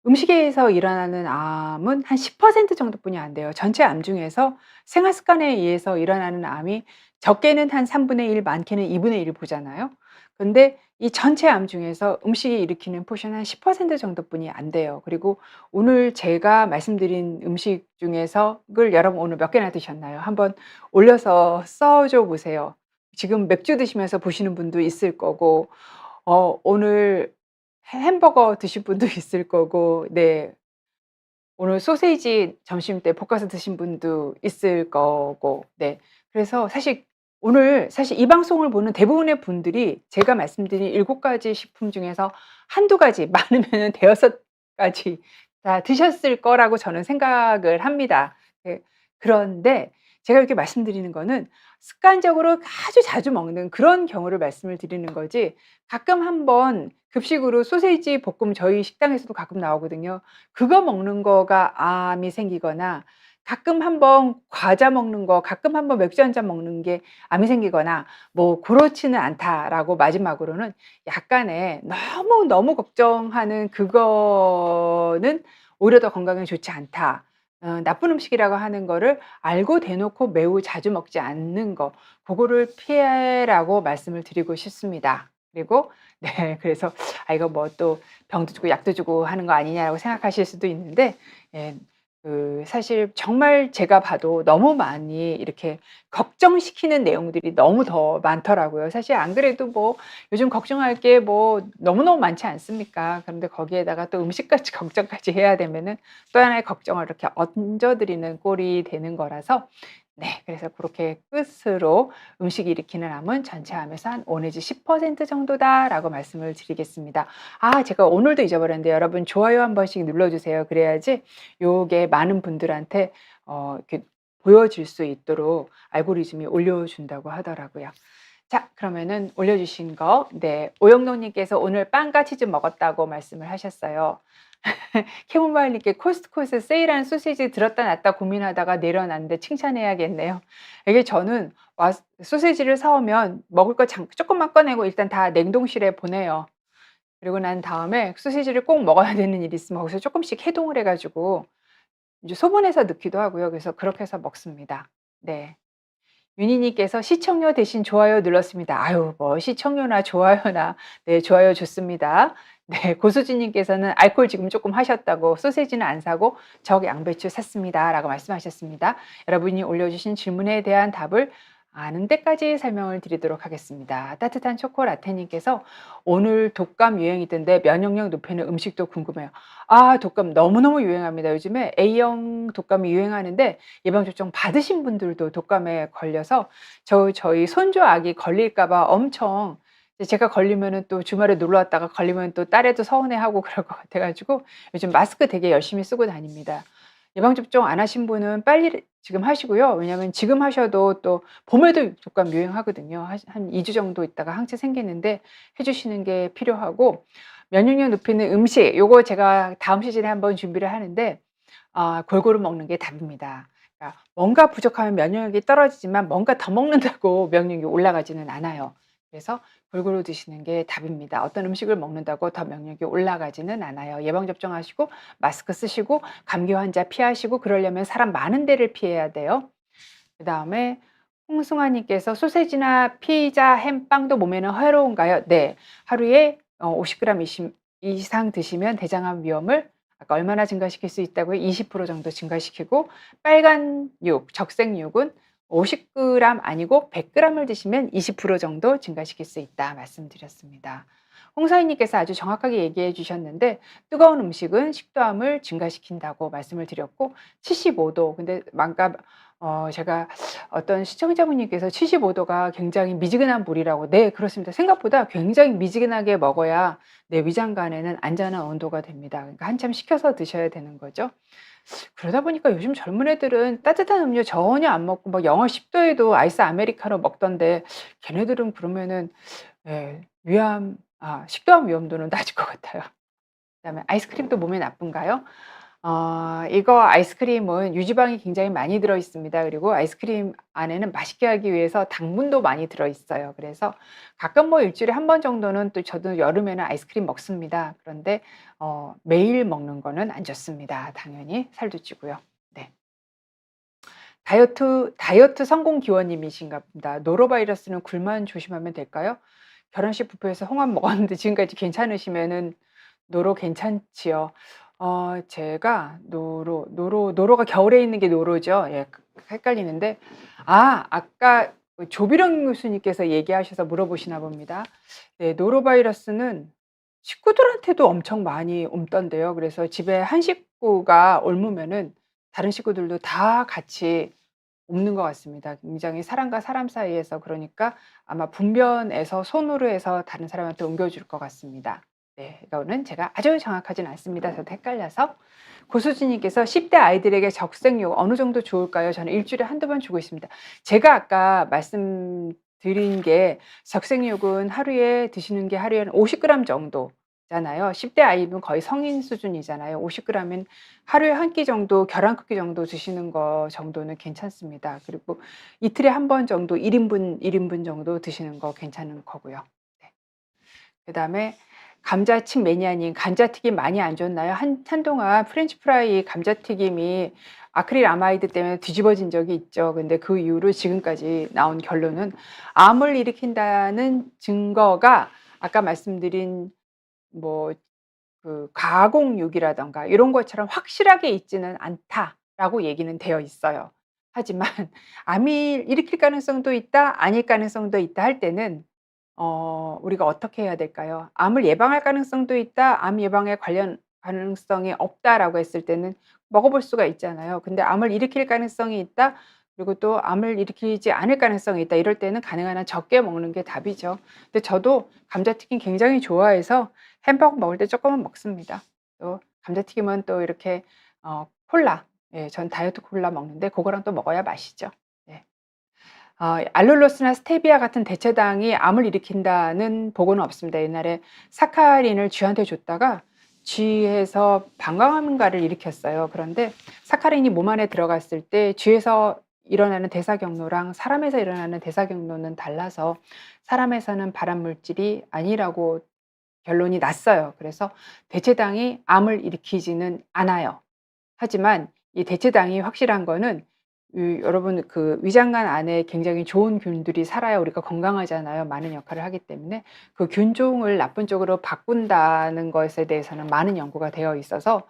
음식에서 일어나는 암은 한 10% 정도뿐이 안 돼요. 전체 암 중에서 생활 습관에 의해서 일어나는 암이 적게는 한 3분의 1, 많게는 2분의 1을 보잖아요. 근데 이 전체 암 중에서 음식이 일으키는 포션은 한 10% 정도뿐이 안 돼요. 그리고 오늘 제가 말씀드린 음식 중에서 을 여러분 오늘 몇 개나 드셨나요? 한번 올려서 써 줘 보세요. 지금 맥주 드시면서 보시는 분도 있을 거고, 오늘 햄버거 드신 분도 있을 거고, 네. 오늘 소시지 점심때 볶아서 드신 분도 있을 거고, 네. 그래서 사실 오늘 사실 이 방송을 보는 대부분의 분들이 제가 말씀드린 7 가지 식품 중에서 한두 가지, 많으면은 대여섯 가지 다 드셨을 거라고 저는 생각을 합니다. 네. 그런데 제가 이렇게 말씀드리는 거는 습관적으로 아주 자주 먹는 그런 경우를 말씀을 드리는 거지, 가끔 한번 급식으로 소시지 볶음 저희 식당에서도 가끔 나오거든요. 그거 먹는 거가 암이 생기거나, 가끔 한번 과자 먹는 거, 가끔 한번 맥주 한 잔 먹는 게 암이 생기거나 뭐 그렇지는 않다라고, 마지막으로는 약간의 너무 걱정하는 그거는 오히려 더 건강에 좋지 않다. 나쁜 음식이라고 하는 거를 알고 대놓고 매우 자주 먹지 않는 거, 고거를 피해라고 말씀을 드리고 싶습니다. 그리고 네, 그래서 '아 이거 뭐 또 병도 주고 약도 주고 하는 거 아니냐.'라고 생각하실 수도 있는데, 예, 사실 정말 제가 봐도 너무 많이 이렇게 걱정시키는 내용들이 너무 더 많더라고요. 사실 안 그래도 뭐 요즘 걱정할 게 뭐 너무너무 많지 않습니까? 그런데 거기에다가 또 음식까지 걱정까지 해야 되면은 또 하나의 걱정을 이렇게 얹어 드리는 꼴이 되는 거라서, 네, 그래서 그렇게 끝으로 "음식이 일으키는 암은 전체 암에서 한 5 내지 10% 정도다."라고 말씀을 드리겠습니다. 제가 오늘도 잊어버렸는데, 여러분 좋아요 한 번씩 눌러 주세요. 그래야지 요게 많은 분들한테 이렇게 보여질 수 있도록 알고리즘이 올려준다고 하더라고요. 자, 그러면은 올려주신 거, 네, 오영록 님께서 오늘 빵과 치즈 먹었다고 말씀을 하셨어요. 캐모마일 님께 "코스트코에서 세일하는 소시지 들었다 놨다 고민하다가 내려놨는데 칭찬해야겠네요." 이게 저는 소시지를 사 오면 먹을 거 조금만 꺼내고 일단 다 냉동실에 보내요. 그리고 난 다음에 소시지를 꼭 먹어야 되는 일이 있으면 거기서 조금씩 해동을 해 가지고 이제 소분해서 넣기도 하고요. 그래서 그렇게 해서 먹습니다. 네. 윤희 님께서 "시청료 대신 좋아요 눌렀습니다." 아유, 뭐 시청료나 좋아요나, 네, 좋아요 좋습니다. 네. 고수진 님께서는 "알코올 지금 조금 하셨다고 소시지는 안 사고 적 양배추 샀습니다."라고 말씀하셨습니다. 여러분이 올려주신 질문에 대한 답을 아는 데까지 설명을 드리도록 하겠습니다. 따뜻한 초코라테 님께서 "오늘 독감 유행이던데 면역력 높이는 음식도 궁금해요." 독감 너무너무 유행합니다. 요즘에 A형 독감이 유행하는데 예방접종 받으신 분들도 독감에 걸려서 저희 손주 아기 걸릴까 봐 엄청, 제가 걸리면은 또 주말에 놀러 왔다가 걸리면 또 딸애도 서운해하고 그럴 것 같아 가지고 요즘 마스크 되게 열심히 쓰고 다닙니다. 예방접종 안 하신 분은 빨리 지금 하시고요. 왜냐하면 지금 하셔도 또 봄에도 독감 유행하거든요. 한 2주 정도 있다가 항체 생기는데 해 주시는 게 필요하고, 면역력 높이는 음식 요거 제가 다음 시즌에 한번 준비를 하는데, 골고루 먹는 게 답입니다. 그러니까 뭔가 부족하면 면역력이 떨어지지만 뭔가 더 먹는다고 면역력이 올라가지는 않아요. 그래서 골고루 드시는 게 답입니다. 어떤 음식을 먹는다고 더 면역력이 올라가지는 않아요. 예방접종 하시고 마스크 쓰시고 감기 환자 피하시고 그러려면 사람 많은 데를 피해야 돼요. 그다음에 홍승아 님께서 "소시지나 피자, 햄, 빵도 몸에는 해로운가요?" 네. 하루에 50 그램 이상 드시면 대장암 위험을 아까 얼마나 증가시킬 수 있다고요? 20% 정도 증가시키고 빨간 육, 적색육은 50g 아니고 100g을 드시면 20% 정도 증가시킬 수 있다 말씀드렸습니다. 홍사인님께서 아주 정확하게 얘기해 주셨는데 뜨거운 음식은 식도암을 증가시킨다고 말씀을 드렸고 75도 근데 아까 제가 어떤 시청자분님께서 75도가 굉장히 미지근한 물이라고 네 그렇습니다. 생각보다 굉장히 미지근하게 먹어야 내 위장관에는 안전한 온도가 됩니다. 그러니까 한참 식혀서 드셔야 되는 거죠. 그러다 보니까 요즘 젊은 애들은 따뜻한 음료 전혀 안 먹고 막 영하 10도에도 아이스 아메리카노 먹던데 걔네들은 그러면은 예 식도암 위험도는 낮을 것 같아요. 그다음에 아이스크림도 몸에 나쁜가요? 이거 아이스크림은 유지방이 굉장히 많이 들어 있습니다. 그리고 아이스크림 안에는 맛있게 하기 위해서 당분도 많이 들어 있어요. 그래서 가끔 뭐 일주일에 한 번 정도는 또 저도 여름에는 아이스크림 먹습니다. 그런데 매일 먹는 거는 안 좋습니다. 당연히 살도 찌고요. 네. 다이어트 성공 기원님이신가 봅니다. 노로바이러스는 굴만 조심하면 될까요? 결혼식 뷔페에서 홍합 먹었는데 지금까지 괜찮으시면은 노로 괜찮지요. 제가 노로가 겨울에 있는 게 노로죠. 예, 헷갈리는데 아까 조비령 교수님께서 얘기하셔서 물어보시나 봅니다. 네, 노로바이러스는 식구들한테도 엄청 많이 옮던데요. 그래서 집에 한 식구가 옮으면은 다른 식구들도 다 같이 옮는 것 같습니다. 굉장히 사람과 사람 사이에서 그러니까 아마 분변에서 손으로 해서 다른 사람한테 옮겨줄 것 같습니다. 네, 이거는 제가 아주 정확하진 않습니다. 저도 헷갈려서. 고수진님께서 10대 아이들에게 적색육 어느 정도 좋을까요? 저는 일주일에 한두 번 주고 있습니다. 제가 아까 말씀드린 게 적색육은 하루에 드시는 게 하루에 50g 정도 잖아요. 10대 아이면 거의 성인 수준이잖아요. 50g은 하루에 한 끼 정도, 계란 크기 정도 드시는 거 정도는 괜찮습니다. 그리고 이틀에 한 번 정도 1인분 정도 드시는 거 괜찮은 거고요. 네. 그다음에 감자칩 매니아님, 감자튀김 많이 안 좋나요? 한동안 프렌치 프라이 감자튀김이 아크릴 아마이드 때문에 뒤집어진 적이 있죠. 근데 그 이후로 지금까지 나온 결론은 암을 일으킨다는 증거가 아까 말씀드린 뭐 가공육이라든가 이런 것처럼 확실하게 있지는 않다라고 얘기는 되어 있어요. 하지만 암이 일으킬 가능성도 있다, 아닐 가능성도 있다 할 때는 우리가 어떻게 해야 될까요? 암을 예방할 가능성도 있다, 암 예방에 관련 가능성이 없다라고 했을 때는 먹어볼 수가 있잖아요. 근데 암을 일으킬 가능성이 있다, 그리고 또 암을 일으키지 않을 가능성이 있다. 이럴 때는 가능한 한 적게 먹는 게 답이죠. 근데 저도 감자튀김 굉장히 좋아해서 햄버거 먹을 때 조금은 먹습니다. 또 감자튀김은 또 이렇게 콜라, 예, 전 다이어트 콜라 먹는데 그거랑 또 먹어야 맛있죠. 네. 알룰로스나 스테비아 같은 대체당이 암을 일으킨다는 보고는 없습니다. 옛날에 사카린을 쥐한테 줬다가 쥐에서 방광암가를 일으켰어요. 그런데 사카린이 몸 안에 들어갔을 때 쥐에서 일어나는 대사경로랑 사람에서 일어나는 대사경로는 달라서 사람에서는 발암물질이 아니라고 결론이 났어요. 그래서 대체당이 암을 일으키지는 않아요. 하지만 이 대체당이 확실한 거는 여러분 그 위장관 안에 굉장히 좋은 균들이 살아야 우리가 건강하잖아요. 많은 역할을 하기 때문에 그 균종을 나쁜 쪽으로 바꾼다는 것에 대해서는 많은 연구가 되어 있어서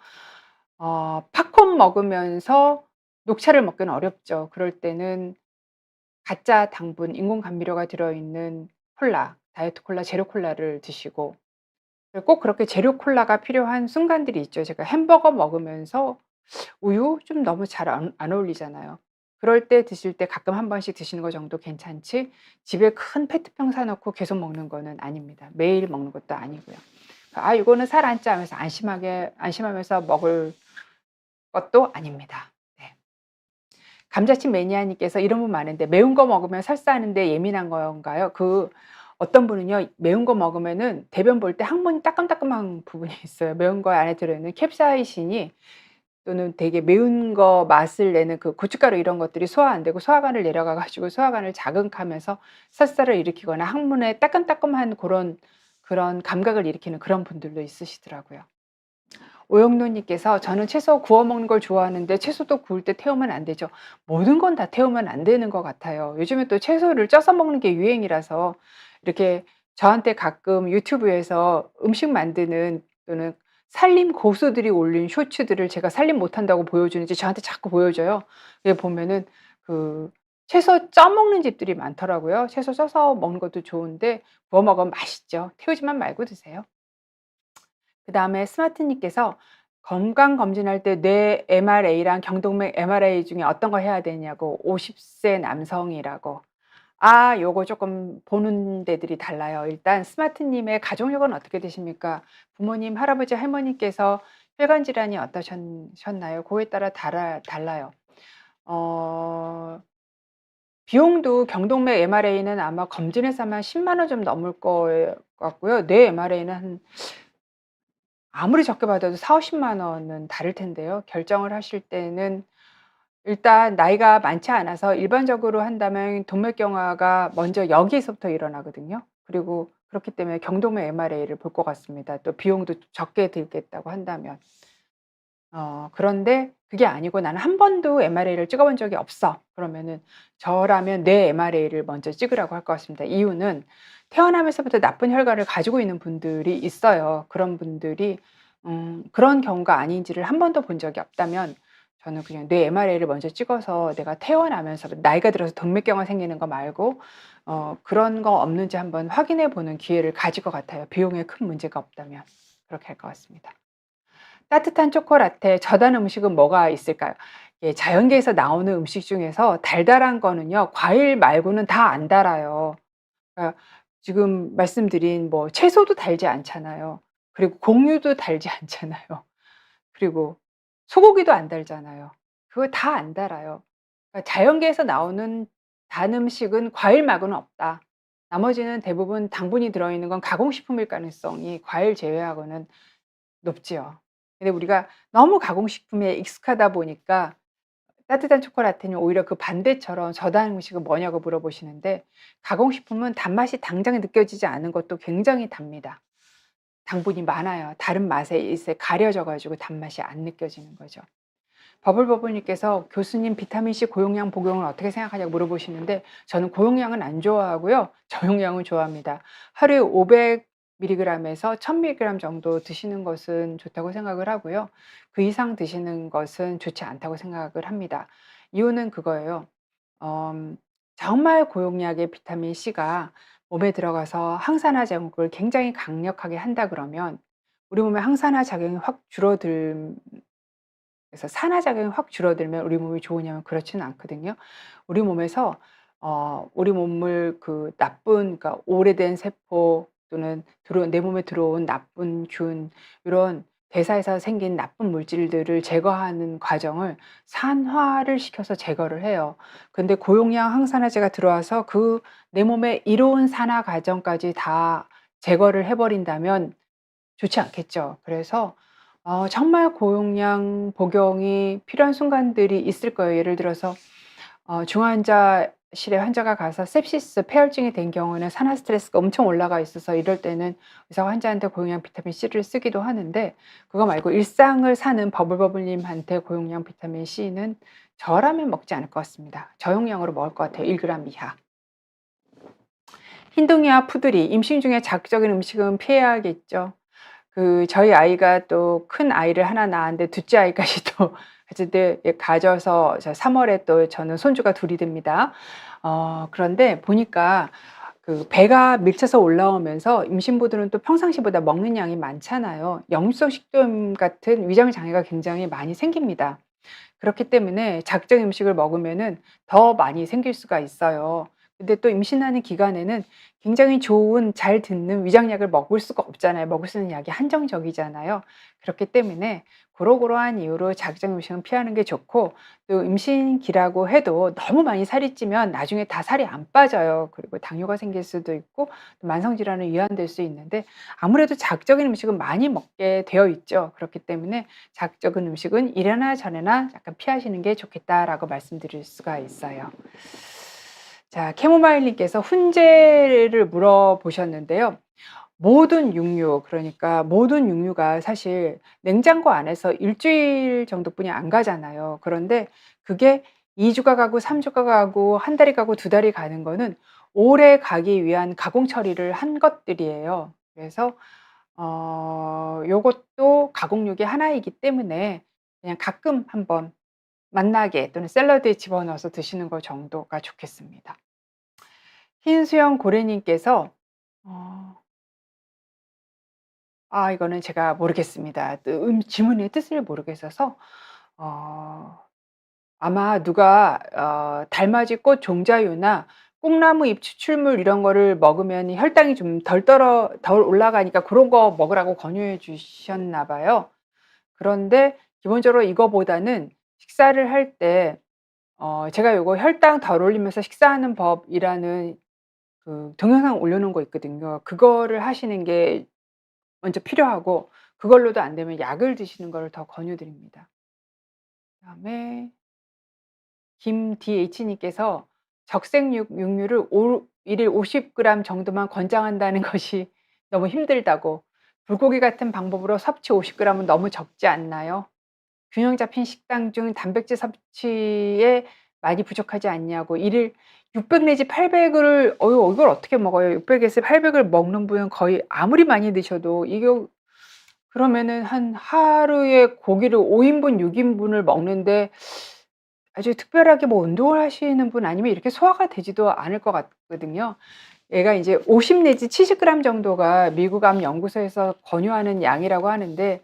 팝콘 먹으면서 녹차를 먹기는 어렵죠. 그럴 때는 가짜 당분, 인공 감미료가 들어있는 콜라, 다이어트 콜라, 제로 콜라를 드시고 꼭 그렇게 제로 콜라가 필요한 순간들이 있죠. 제가 햄버거 먹으면서 우유 좀 너무 잘 안 어울리잖아요. 그럴 때 드실 때 가끔 한 번씩 드시는 거 정도 괜찮지 집에 큰 페트병 사 놓고 계속 먹는 거는 아닙니다. 매일 먹는 것도 아니고요. 이거는 살 안 찌 하면서 안심하면서 먹을 것도 아닙니다. 네. 감자칩 매니아님께서 이런 분 많은데 매운 거 먹으면 설사하는데 예민한 건가요? 어떤 분은요 매운 거 먹으면은 대변 볼 때 항문이 따끔따끔한 부분이 있어요. 매운 거 안에 들어있는 캡사이신이 또는 되게 매운 거 맛을 내는 그 고춧가루 이런 것들이 소화 안 되고 소화관을 내려가 가지고 소화관을 자극하면서 설사를 일으키거나 항문에 따끔따끔한 그런 감각을 일으키는 그런 분들도 있으시더라고요. 오영노 님께서 "저는 채소 구워 먹는 걸 좋아하는데 채소도 구울 때 태우면 안 되죠." 모든 건 다 태우면 안 되는 것 같아요. 요즘에 또 채소를 쪄서 먹는 게 유행이라서 이렇게 저한테 가끔 유튜브에서 음식 만드는 또는 살림 고수들이 올린 쇼츠들을 제가 살림 못한다고 보여주는지 저한테 자꾸 보여줘요. 그게 보면은 그 채소 쪄 먹는 집들이 많더라고요. 채소 쪄서 먹는 것도 좋은데 구워 먹으면 맛있죠. 태우지만 말고 드세요. 그다음에 스마트 님께서 건강 검진할 때 뇌 MRA랑 경동맥 MRA 중에 어떤 거 해야 되냐고 50세 남성이라고. 아 요거 쪼끔 보는 데들이 달라요. 일단 스마트 님의 가족력은 어떻게 되십니까? 부모님, 할아버지, 할머니께서 혈관 질환이 셨나요? 고에 따라 달라요. 어 비용도 경동맥 MRA는 아마 검진해서 아마 10만 원 좀 넘을 것 같고요. 뇌 MRA는 한 아무리 적게 받아도 4-50만 원은 다를 텐데요. 결정을 하실 때는 일단 나이가 많지 않아서 일반적으로 한다면 동맥경화가 먼저 여기에서부터 일어나거든요. 그리고 그렇기 때문에 경동맥 MRA를 볼 것 같습니다. 또 비용도 적게 들겠다고 한다면. 그런데 그게 아니고 "나는 한 번도 MRA를 찍어 본 적이 없어." 그러면은 저라면 뇌 MRA를 먼저 찍으라고 할 것 같습니다. 이유는 태어나면서부터 나쁜 혈관을 가지고 있는 분들이 있어요. 그런 분들이 그런 경우가 아닌지를 한 번도 본 적이 없다면 저는 그냥 뇌 MRA를 먼저 찍어서 내가 태어나면서부터 나이가 들어서 동맥경화 생기는 거 말고 그런 거 없는지 한번 확인해 보는 기회를 가질 것 같아요, 비용에 큰 문제가 없다면. 그렇게 할 것 같습니다. 따뜻한 초코라테 저단 음식은 뭐가 있을까요? 예, 자연계에서 나오는 음식 중에서 달달한 거는요, 과일 말고는 다 안 달아요. 그러니까 지금 말씀드린 뭐 채소도 달지 않잖아요. 그리고 곡류도 달지 않잖아요. 그리고 소고기도 안 달잖아요. 그거 다 안 달아요. 그러니까 자연계에서 나오는 단 음식은 과일 말고는 없다. 나머지는 대부분 당분이 들어있는 건 가공식품일 가능성이 과일 제외하고는 높지요. 근데 우리가 너무 가공식품에 익숙하다 보니까 따뜻한 초코라테는 오히려 그 반대처럼 저단 음식은 뭐냐고 물어보시는데 가공식품은 단맛이 당장 느껴지지 않은 것도 굉장히 답니다. 당분이 많아요. 다른 맛에 있에 가려져 가지고 단맛이 안 느껴지는 거죠. 버블버블님께서 "교수님 비타민 C 고용량 복용을 어떻게 생각하냐."고 물어보시는데 저는 고용량은 안 좋아하고요. 저용량은 좋아합니다. 하루에 500 밀리그램에서 1000 밀리그램 정도 드시는 것은 좋다고 생각을 하고요. 그 이상 드시는 것은 좋지 않다고 생각을 합니다. 이유는 그거예요. 엄 정말 고용량의 비타민 C가 몸에 들어가서 항산화 작용을 굉장히 강력하게 한다 그러면 우리 몸의 항산화 작용이 확 줄어들 그래서 산화작용이 확 줄어들면 우리 몸이 좋으냐면 그렇지는 않거든요. 우리 몸에서 우리 몸을 그 나쁜 그러니까 오래된 세포 또는 내 몸에 들어온 나쁜 균 이런 대사에서 생긴 나쁜 물질들을 제거하는 과정을 산화를 시켜서 제거를 해요. 근데 고용량 항산화제가 들어와서 그 내 몸에 이로운 산화 과정까지 다 제거를 해 버린다면 좋지 않겠죠. 그래서 정말 고용량 복용이 필요한 순간들이 있을 거예요. 예를 들어서 중환자실에 환자가 가서 sepsis 폐혈증이 된 경우는 산화 스트레스가 엄청 올라가 있어서 이럴 때는 의사가 환자한테 고용량 비타민 C를 쓰기도 하는데 그거 말고 일상을 사는 버블버블님한테 고용량 비타민 C는 저라면 먹지 않을 것 같습니다. 저용량으로 먹을 것 같아요. 1 그램 이하. 흰둥이와 푸들이 임신 중에 자극적인 음식은 피해야겠죠. 저희 아이가 또 큰 아이를 하나 낳았는데 둘째 아이까지 또 가졌는데 예 가져서 3 월에 또 저는 손주가 둘이 됩니다. 그런데 보니까 배가 밀쳐서 올라오면서 임신부들은 또 평상시보다 먹는 양이 많잖아요. 역류성 식도염 같은 위장 장애가 굉장히 많이 생깁니다. 그렇기 때문에 자극적인 음식을 먹으면은 더 많이 생길 수가 있어요. 근데 또 임신하는 기간에는 굉장히 좋은 잘 듣는 위장약을 먹을 수가 없잖아요. 먹을 수 있는 약이 한정적이잖아요. 그렇기 때문에 고러고러한 이유로 자극적인 음식은 피하는 게 좋고 또 임신기라고 해도 너무 많이 살이 찌면 나중에 다 살이 안 빠져요. 그리고 당뇨가 생길 수도 있고 또 만성 질환은 위험될 수 있는데 아무래도 자극적인 음식은 많이 먹게 되어 있죠. 그렇기 때문에 자극적인 음식은 이래나 저래나 약간 피하시는 게 좋겠다라고 말씀드릴 수가 있어요. 자, 캐모마일님께서 훈제를 물어보셨는데요. 모든 육류, 그러니까 모든 육류가 사실 냉장고 안에서 일 주일 정도뿐이 안 가잖아요. 그런데 그게 2 주가 가고 3 주가 가고 한 달이 가고 2 달이 가는 거는 오래 가기 위한 가공 처리를 한 것들이에요. 그래서 요것도 가공육의 하나이기 때문에 그냥 가끔 한번 맛나게 또는 샐러드에 집어넣어서 드시는 거 정도가 좋겠습니다. 흰수염 고래님께서 어 이거는 제가 모르겠습니다. 지문의 뜻을 모르겠어서 어 아마 누가 달맞이 꽃 종자유나 꽁나무 잎 추출물 이런 거를 먹으면 혈당이 좀 덜 올라가니까 그런 거 먹으라고 권유해 주셨나 봐요. 그런데 기본적으로 이거보다는 식사를 할 때 제가 요거 혈당 덜 올리면서 식사하는 법이라는 그 동영상 올려 놓은 거 있거든요. 그거를 하시는 게 먼저 필요하고, 그걸로도 안 되면 약을 드시는 거를 더 권유드립니다. 그다음에 김DH 님께서 육류를 일일 50 그램 정도만 권장한다는 것이 너무 힘들다고. 불고기 같은 방법으로 섭취 50 그램은 너무 적지 않나요? 균형 잡힌 식단 중 단백질 섭취에 많이 부족하지 않냐고. 일일 600 내지 800 을 이걸 어떻게 먹어요? 600 에서 800을 먹는 분은 거의 아무리 많이 드셔도 이게, 그러면은 한 하루에 고기를 5 인분, 6 인분을 먹는데 아주 특별하게 뭐 운동을 하시는 분 아니면 이렇게 소화가 되지도 않을 것 같거든요. 얘가 이제 50 내지 70 그램 정도가 미국 암 연구소에서 권유하는 양이라고 하는데,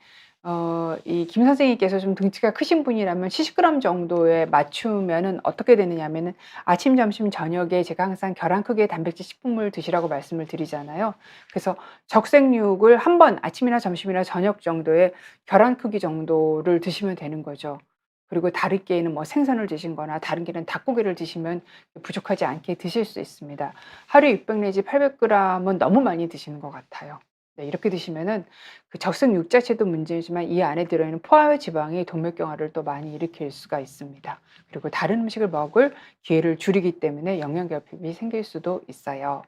이 김 선생님께서 좀 등치가 크신 분이라면 70 그램 정도에 맞추면은 어떻게 되느냐면은 아침, 점심, 저녁에 제가 항상 계란 크기의 단백질 식품을 드시라고 말씀을 드리잖아요. 그래서 적색육을 한 번 아침이나 점심이나 저녁 정도에 계란 크기 정도를 드시면 되는 거죠. 그리고 다른 게는 뭐 생선을 드신 거나 다른 게는 닭고기를 드시면 부족하지 않게 드실 수 있습니다. 하루에 600 내지 800 그램은 너무 많이 드시는 것 같아요. 네, 이렇게 드시면은 그 적색육 자체도 문제지만 이 안에 들어있는 포화 지방이 동맥경화를 또 많이 일으킬 수가 있습니다. 그리고 다른 음식을 먹을 기회를 줄이기 때문에 영양결핍이 생길 수도 있어요.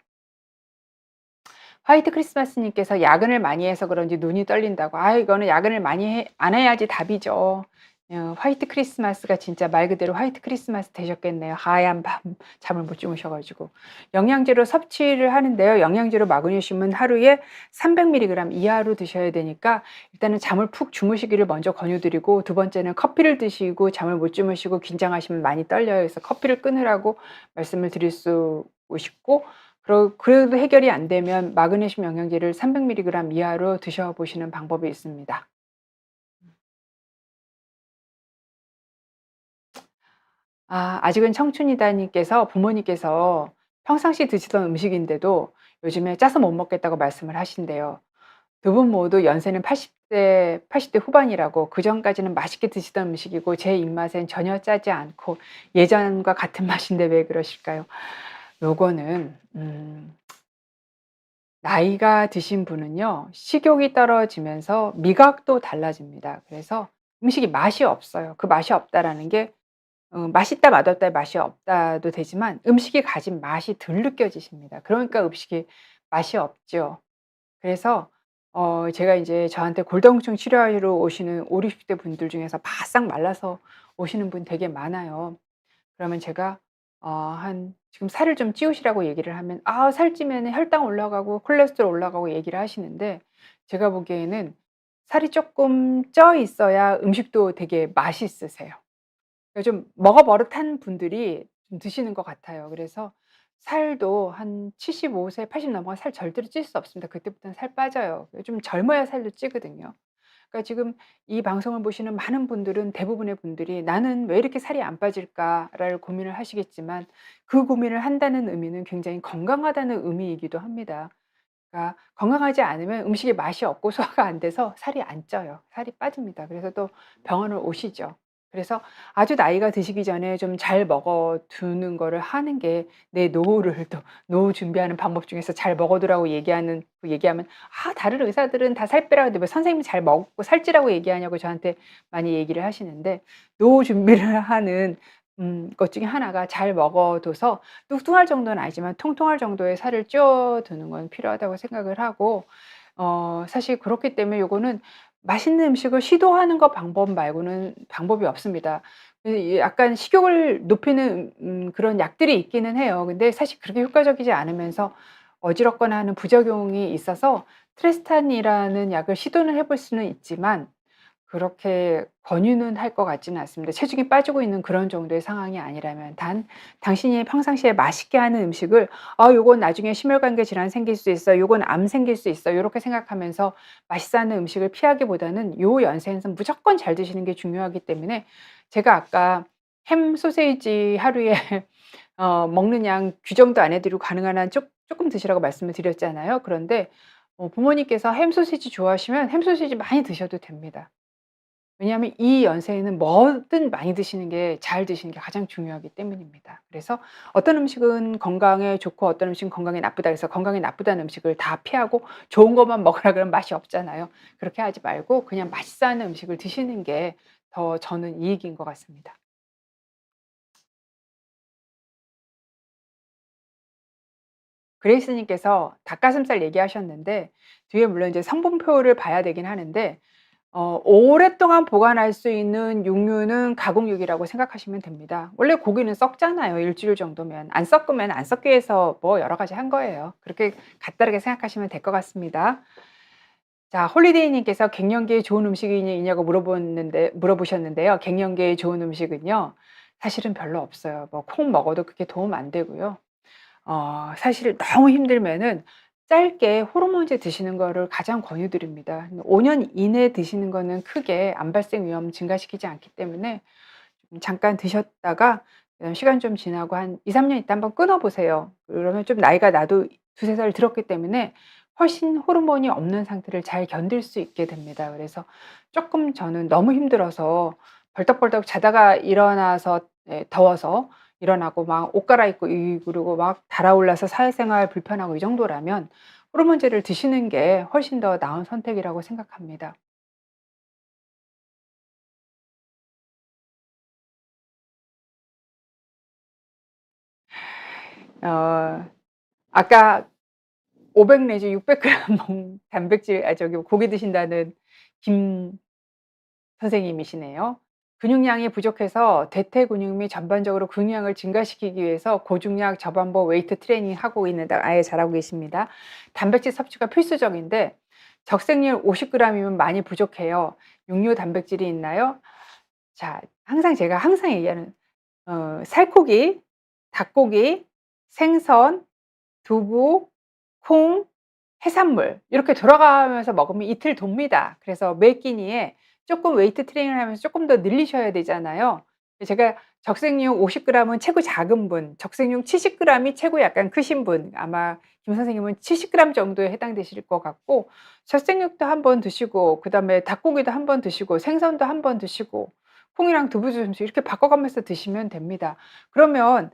화이트 크리스마스 님께서 야근을 많이 해서 그런지 눈이 떨린다고. 이거는 야근을 많이 안 해야지 답이죠. 화이트 크리스마스가 진짜 말 그대로 화이트 크리스마스 되셨겠네요. 하얀 밤 잠을 못 주무셔 가지고. 영양제로 섭취를 하는데요. 영양제로 마그네슘은 하루에 300 밀리그램 이하로 드셔야 되니까 일단은 잠을 푹 주무시기를 먼저 권유드리고, 두 번째는 커피를 드시고 잠을 못 주무시고 긴장하시면 많이 떨려요. 그래서 커피를 끊으라고 말씀을 드릴 수 싶고, 그래도 해결이 안 되면 마그네슘 영양제를 300 밀리그램 이하로 드셔 보시는 방법이 있습니다. 아직은 청춘이다 님께서 부모님께서 평상시 드시던 음식인데도 요즘에 짜서 못 먹겠다고 말씀을 하신대요. 두 분 모두 연세는 80대 후반이라고, 그전까지는 맛있게 드시던 음식이고 제 입맛엔 전혀 짜지 않고 예전과 같은 맛인데 왜 그러실까요? 요거는 나이가 드신 분은요, 식욕이 떨어지면서 미각도 달라집니다. 그래서 음식이 맛이 없어요. 그 맛이 없다라는 게 맛있다 맛없다의 맛이 없다도 되지만 음식이 가진 맛이 덜 느껴지십니다. 그러니까 음식이 맛이 없죠. 그래서 제가 이제 저한테 골다공증 치료하러 오시는 50-60대 분들 중에서 바싹 말라서 오시는 분 되게 많아요. 그러면 제가 한 지금 살을 좀 찌우시라고 얘기를 하면 살찌면은 혈당 올라가고 콜레스테롤 올라가고 얘기를 하시는데, 제가 보기에는 살이 쪼끔 쪄 있어야 음식도 되게 맛있으세요. 좀 먹어 버릇한 분들이 좀 드시는 것 같아요. 그래서 살도 한 75 세, 80 넘어가 살 절대로 찔 수 없습니다. 그때부터는 살 빠져요. 좀 젊어야 살도 찌거든요. 그러니까 지금 이 방송을 보시는 많은 분들은, 대부분의 분들이 '나는 왜 이렇게 살이 안 빠질까?'를 고민을 하시겠지만, 그 고민을 한다는 의미는 굉장히 건강하다는 의미이기도 합니다. 그러니까 건강하지 않으면 음식에 맛이 없고 소화가 안 돼서 살이 안 쪄요. 살이 빠집니다. 그래서 또 병원을 오시죠. 그래서 아주 나이가 드시기 전에 좀 잘 먹어 두는 거를 하는 게 내 노후를 또 노후 준비하는 방법 중에서 잘 먹어 두라고 얘기하면 다른 의사들은 다 살 빼라고 하는데 왜 선생님이 잘 먹고 살찌라고 얘기하냐고 저한테 많이 얘기를 하시는데, 노후 준비를 하는 것 중에 하나가 잘 먹어 둬서 뚱뚱할 정도는 아니지만 통통할 정도의 살을 찌워 두는 건 필요하다고 생각을 하고, 사실 그렇기 때문에 요거는 맛있는 음식을 시도하는 거 방법 말고는 방법이 없습니다. 이 약간 식욕을 높이는 그런 약들이 있기는 해요. 근데 사실 그렇게 효과적이지 않으면서 어지럽거나 하는 부작용이 있어서 트레스탄이라는 약을 시도는 해볼 수는 있지만 그렇게 권유는 할 것 같지는 않습니다. 체중이 빠지고 있는 그런 정도의 상황이 아니라면. 단 당신이 평상시에 맛있게 하는 음식을 '아 요건 나중에 심혈관계 질환 생길 수 있어. 요건 암 생길 수 있어.' 요렇게 생각하면서 맛있어 하는 음식을 피하기보다는 요 연세에는 무조건 잘 드시는 게 중요하기 때문에 제가 아까 햄 소시지 하루에 먹는 양 규정도 안 해 드리고 가능한 한 쪼끔 드시라고 말씀을 드렸잖아요. 그런데 부모님께서 햄 소시지 좋아하시면 햄 소시지 많이 드셔도 됩니다. 왜냐하면 이 연세에는 뭐든 많이 드시는 게 잘 드시는 게 가장 중요하기 때문입니다. 그래서 어떤 음식은 건강에 좋고 어떤 음식은 건강에 나쁘다 해서 건강에 나쁘다는 음식을 다 피하고 좋은 것만 먹으라 그러면 맛이 없잖아요. 그렇게 하지 말고 그냥 맛있어 하는 음식을 드시는 게 더 저는 이익인 것 같습니다. 그레이스 님께서 닭가슴살 얘기하셨는데 뒤에 물론 이제 성분표를 봐야 되긴 하는데 오랫동안 보관할 수 있는 육류는 가공육이라고 생각하시면 됩니다. 원래 고기는 썩잖아요, 일 주일 정도면. 안 썩으면 안 썩게 해서 뭐 여러 가지 한 거예요. 그렇게 간단하게 생각하시면 될 것 같습니다. 자, 홀리데이 님께서 갱년기에 좋은 음식이 냐고 물어보셨는데요. 갱년기에 좋은 음식은요. 사실은 별로 없어요. 뭐 콩 먹어도 그렇게 도움 안 되고요. 사실 너무 힘들면은 짧게 호르몬제 드시는 거를 가장 권유드립니다. 5년 이내에 드시는 거는 크게 암 발생 위험 증가시키지 않기 때문에 좀 잠깐 드셨다가 시간 좀 지나고 한 2-3년 있다 한번 끊어 보세요. 그러면 좀 나이가 나도 2-3살 들었기 때문에 훨씬 호르몬이 없는 상태를 잘 견딜 수 있게 됩니다. 그래서 쪼끔 저는 너무 힘들어서 벌떡벌떡 자다가 일어나서 더워서 일어나고 막 옷 갈아입고 그러고 막 달아올라서 사회생활 불편하고 이 정도라면 호르몬제를 드시는 게 훨씬 더 나은 선택이라고 생각합니다. 어 아까 500 내지 600 그램 단백질 저기 고기 드신다는 김 선생님이시네요. 근육량이 부족해서 대퇴 근육 및 전반적으로 근육량을 증가시키기 위해서 고중량 저반복 웨이트 트레이닝 하고 있는데 아예 잘하고 계십니다. 단백질 섭취가 필수적인데 적색률 50 그램이면 많이 부족해요. 육류 단백질이 있나요? 자, 제가 항상 얘기하는 살코기, 닭고기, 생선, 두부, 콩, 해산물 이렇게 돌아가면서 먹으면 이틀 돕니다. 그래서 매 끼니에 쪼끔 웨이트 트레이닝을 하면서 쪼끔 더 늘리셔야 되잖아요. 제가 적색육 50 그램은 최고 작은 분, 적색육 70 그램이 최고 약간 크신 분, 아마 김 선생님은 70 그램 정도에 해당되실 것 같고 적색육도 한번 드시고 그다음에 닭고기도 한번 드시고 생선도 한번 드시고 콩이랑 두부 주스 이렇게 바꿔가면서 드시면 됩니다. 그러면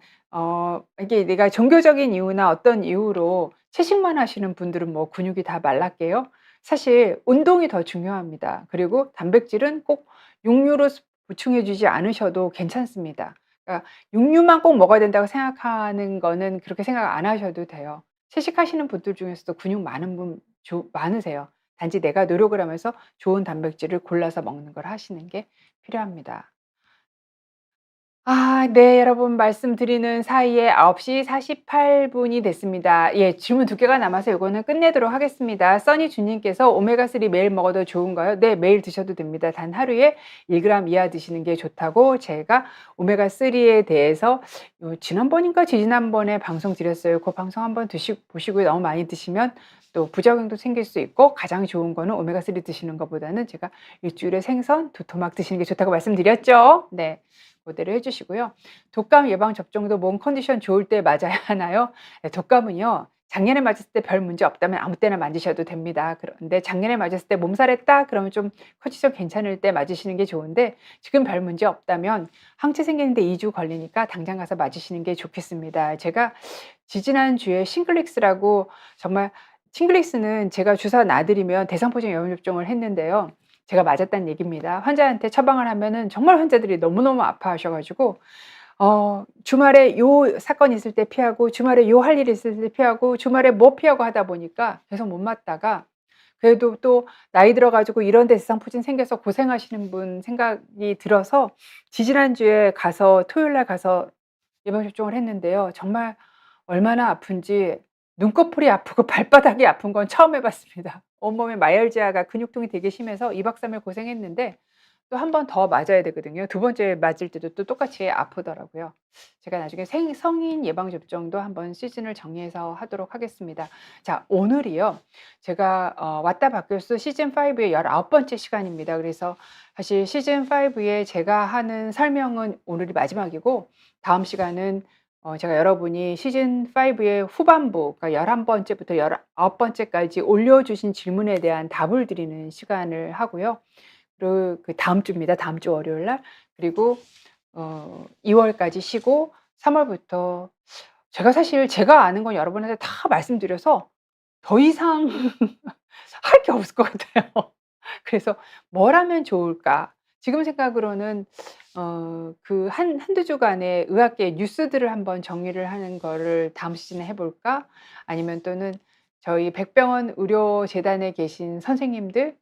이게 내가 종교적인 이유나 어떤 이유로 채식만 하시는 분들은 뭐 근육이 다 말랐게요? 사실 운동이 더 중요합니다. 그리고 단백질은 꼭 육류로 보충해 주지 않으셔도 괜찮습니다. 그러니까 육류만 꼭 먹어야 된다고 생각하는 거는 그렇게 생각 안 하셔도 돼요. 채식하시는 분들 중에서도 근육 많은 분 많으세요. 단지 내가 노력을 하면서 좋은 단백질을 골라서 먹는 걸 하시는 게 필요합니다. 네. 여러분 말씀드리는 사이에 9시 48 분이 됐습니다. 예, 질문 두 개가 남아서 요거는 끝내도록 하겠습니다. 써니주 님께서 "오메가3 매일 먹어도 좋은가요?" 네. 매일 드셔도 됩니다. 단 하루에 1 그램 이하 드시는 게 좋다고 제가 오메가3에 대해서 지난번인가 지지난번에 방송 드렸어요. 그 방송 한번 보시고요. 너무 많이 드시면 또 부작용도 생길 수 있고 가장 좋은 거는 오메가3 드시는 것보다는 제가 일 주일에 생선 2 토막 드시는 게 좋다고 말씀드렸죠. 네. 고대로 해 주시고요. 독감 예방 접종도 몸 컨디션 좋을 때 맞아야 하나요? 네, 독감은요. 작년에 맞았을 때 별 문제 없다면 아무 때나 맞으셔도 됩니다. 그런데 작년에 맞았을 때 몸살했다 그러면 좀 컨디션 괜찮을 때 맞으시는 게 좋은데 지금 별 문제 없다면 항체 생기는데 2주 걸리니까 당장 가서 맞으시는 게 좋겠습니다. 제가 지지난주에 싱글릭스라고 정말 싱글릭스는 제가 주사 놔 드리면 대상포진 예방 접종을 했는데요. 제가 맞았다는 얘기입니다. 환자한테 처방을 하면은 정말 환자들이 너무너무 아파하셔 가지고 주말에 요 사건이 있을 때 피하고 주말에 요 할 일이 있을 때 피하고 주말에 뭐 피하고 하다 보니까 계속 못 맞다가 그래도 또 나이 들어 가지고 이런 데 대상포진 생겨서 고생하시는 분 생각이 들어서 지지난주에 가서 토요일 날 가서 예방 접종을 했는데요. 정말 얼마나 아픈지 눈꺼풀이 아프고 발바닥이 아픈 건 처음 해 봤습니다. 온몸에 마열지아가 근육통이 되게 심해서 2박 3일 고생했는데 또 한 번 더 맞아야 되거든요. 두 번째 맞을 때도 또 똑같이 아프더라고요. 제가 나중에 생 성인 예방 접종도 한번 시즌을 정해서 하도록 하겠습니다. 자, 오늘이요. 제가 왔다 바뀌었어 시즌 5의 19 번째 시간입니다. 그래서 사실 시즌 5에 제가 하는 설명은 오늘이 마지막이고, 다음 시간은 제가 여러분이 시즌 5의 후반부, 그러니까 11 번째부터 19 번째까지 올려주신 질문에 대한 답을 드리는 시간을 하고요. 그리고 다음 주입니다. 다음 주 월요일 날. 그리고 2 월까지 쉬고 3 월부터 제가 사실 제가 아는 건 여러분한테 다 말씀드려서 더 이상 할 게 없을 것 같아요. 그래서 '뭘 하면 좋을까?' 지금 생각으로는 한두 주간의 의학계 뉴스들을 한번 정리를 하는 거를 다음 시즌에 해 볼까? 아니면 또는 저희 백병원 의료재단에 계신 선생님들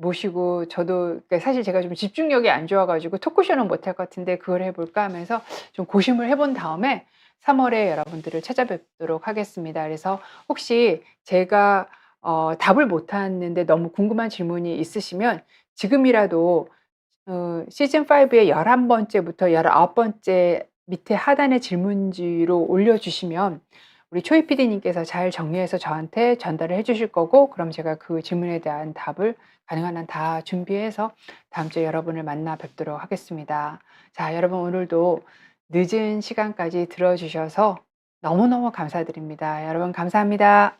모시고, 저도 그러니까 사실 제가 좀 집중력이 안 좋아 가지고 토크쇼는 못할 것 같은데 '그걸 해 볼까?' 하면서 좀 고심을 해본 다음에 3 월에 여러분들을 찾아뵙도록 하겠습니다. 그래서 혹시 제가 답을 못 하는데 너무 궁금한 질문이 있으시면 지금이라도 시즌 5의 11 번째부터 19 번째 밑에 하단의 질문지로 올려주시면 우리 초이 PD님께서 잘 정리해서 저한테 전달을 해 주실 거고, 그럼 제가 그 질문에 대한 답을 가능한 한 다 준비해서 다음 주에 여러분을 만나 뵙도록 하겠습니다. 자, 여러분 오늘도 늦은 시간까지 들어주셔서 너무너무 감사드립니다. 여러분 감사합니다.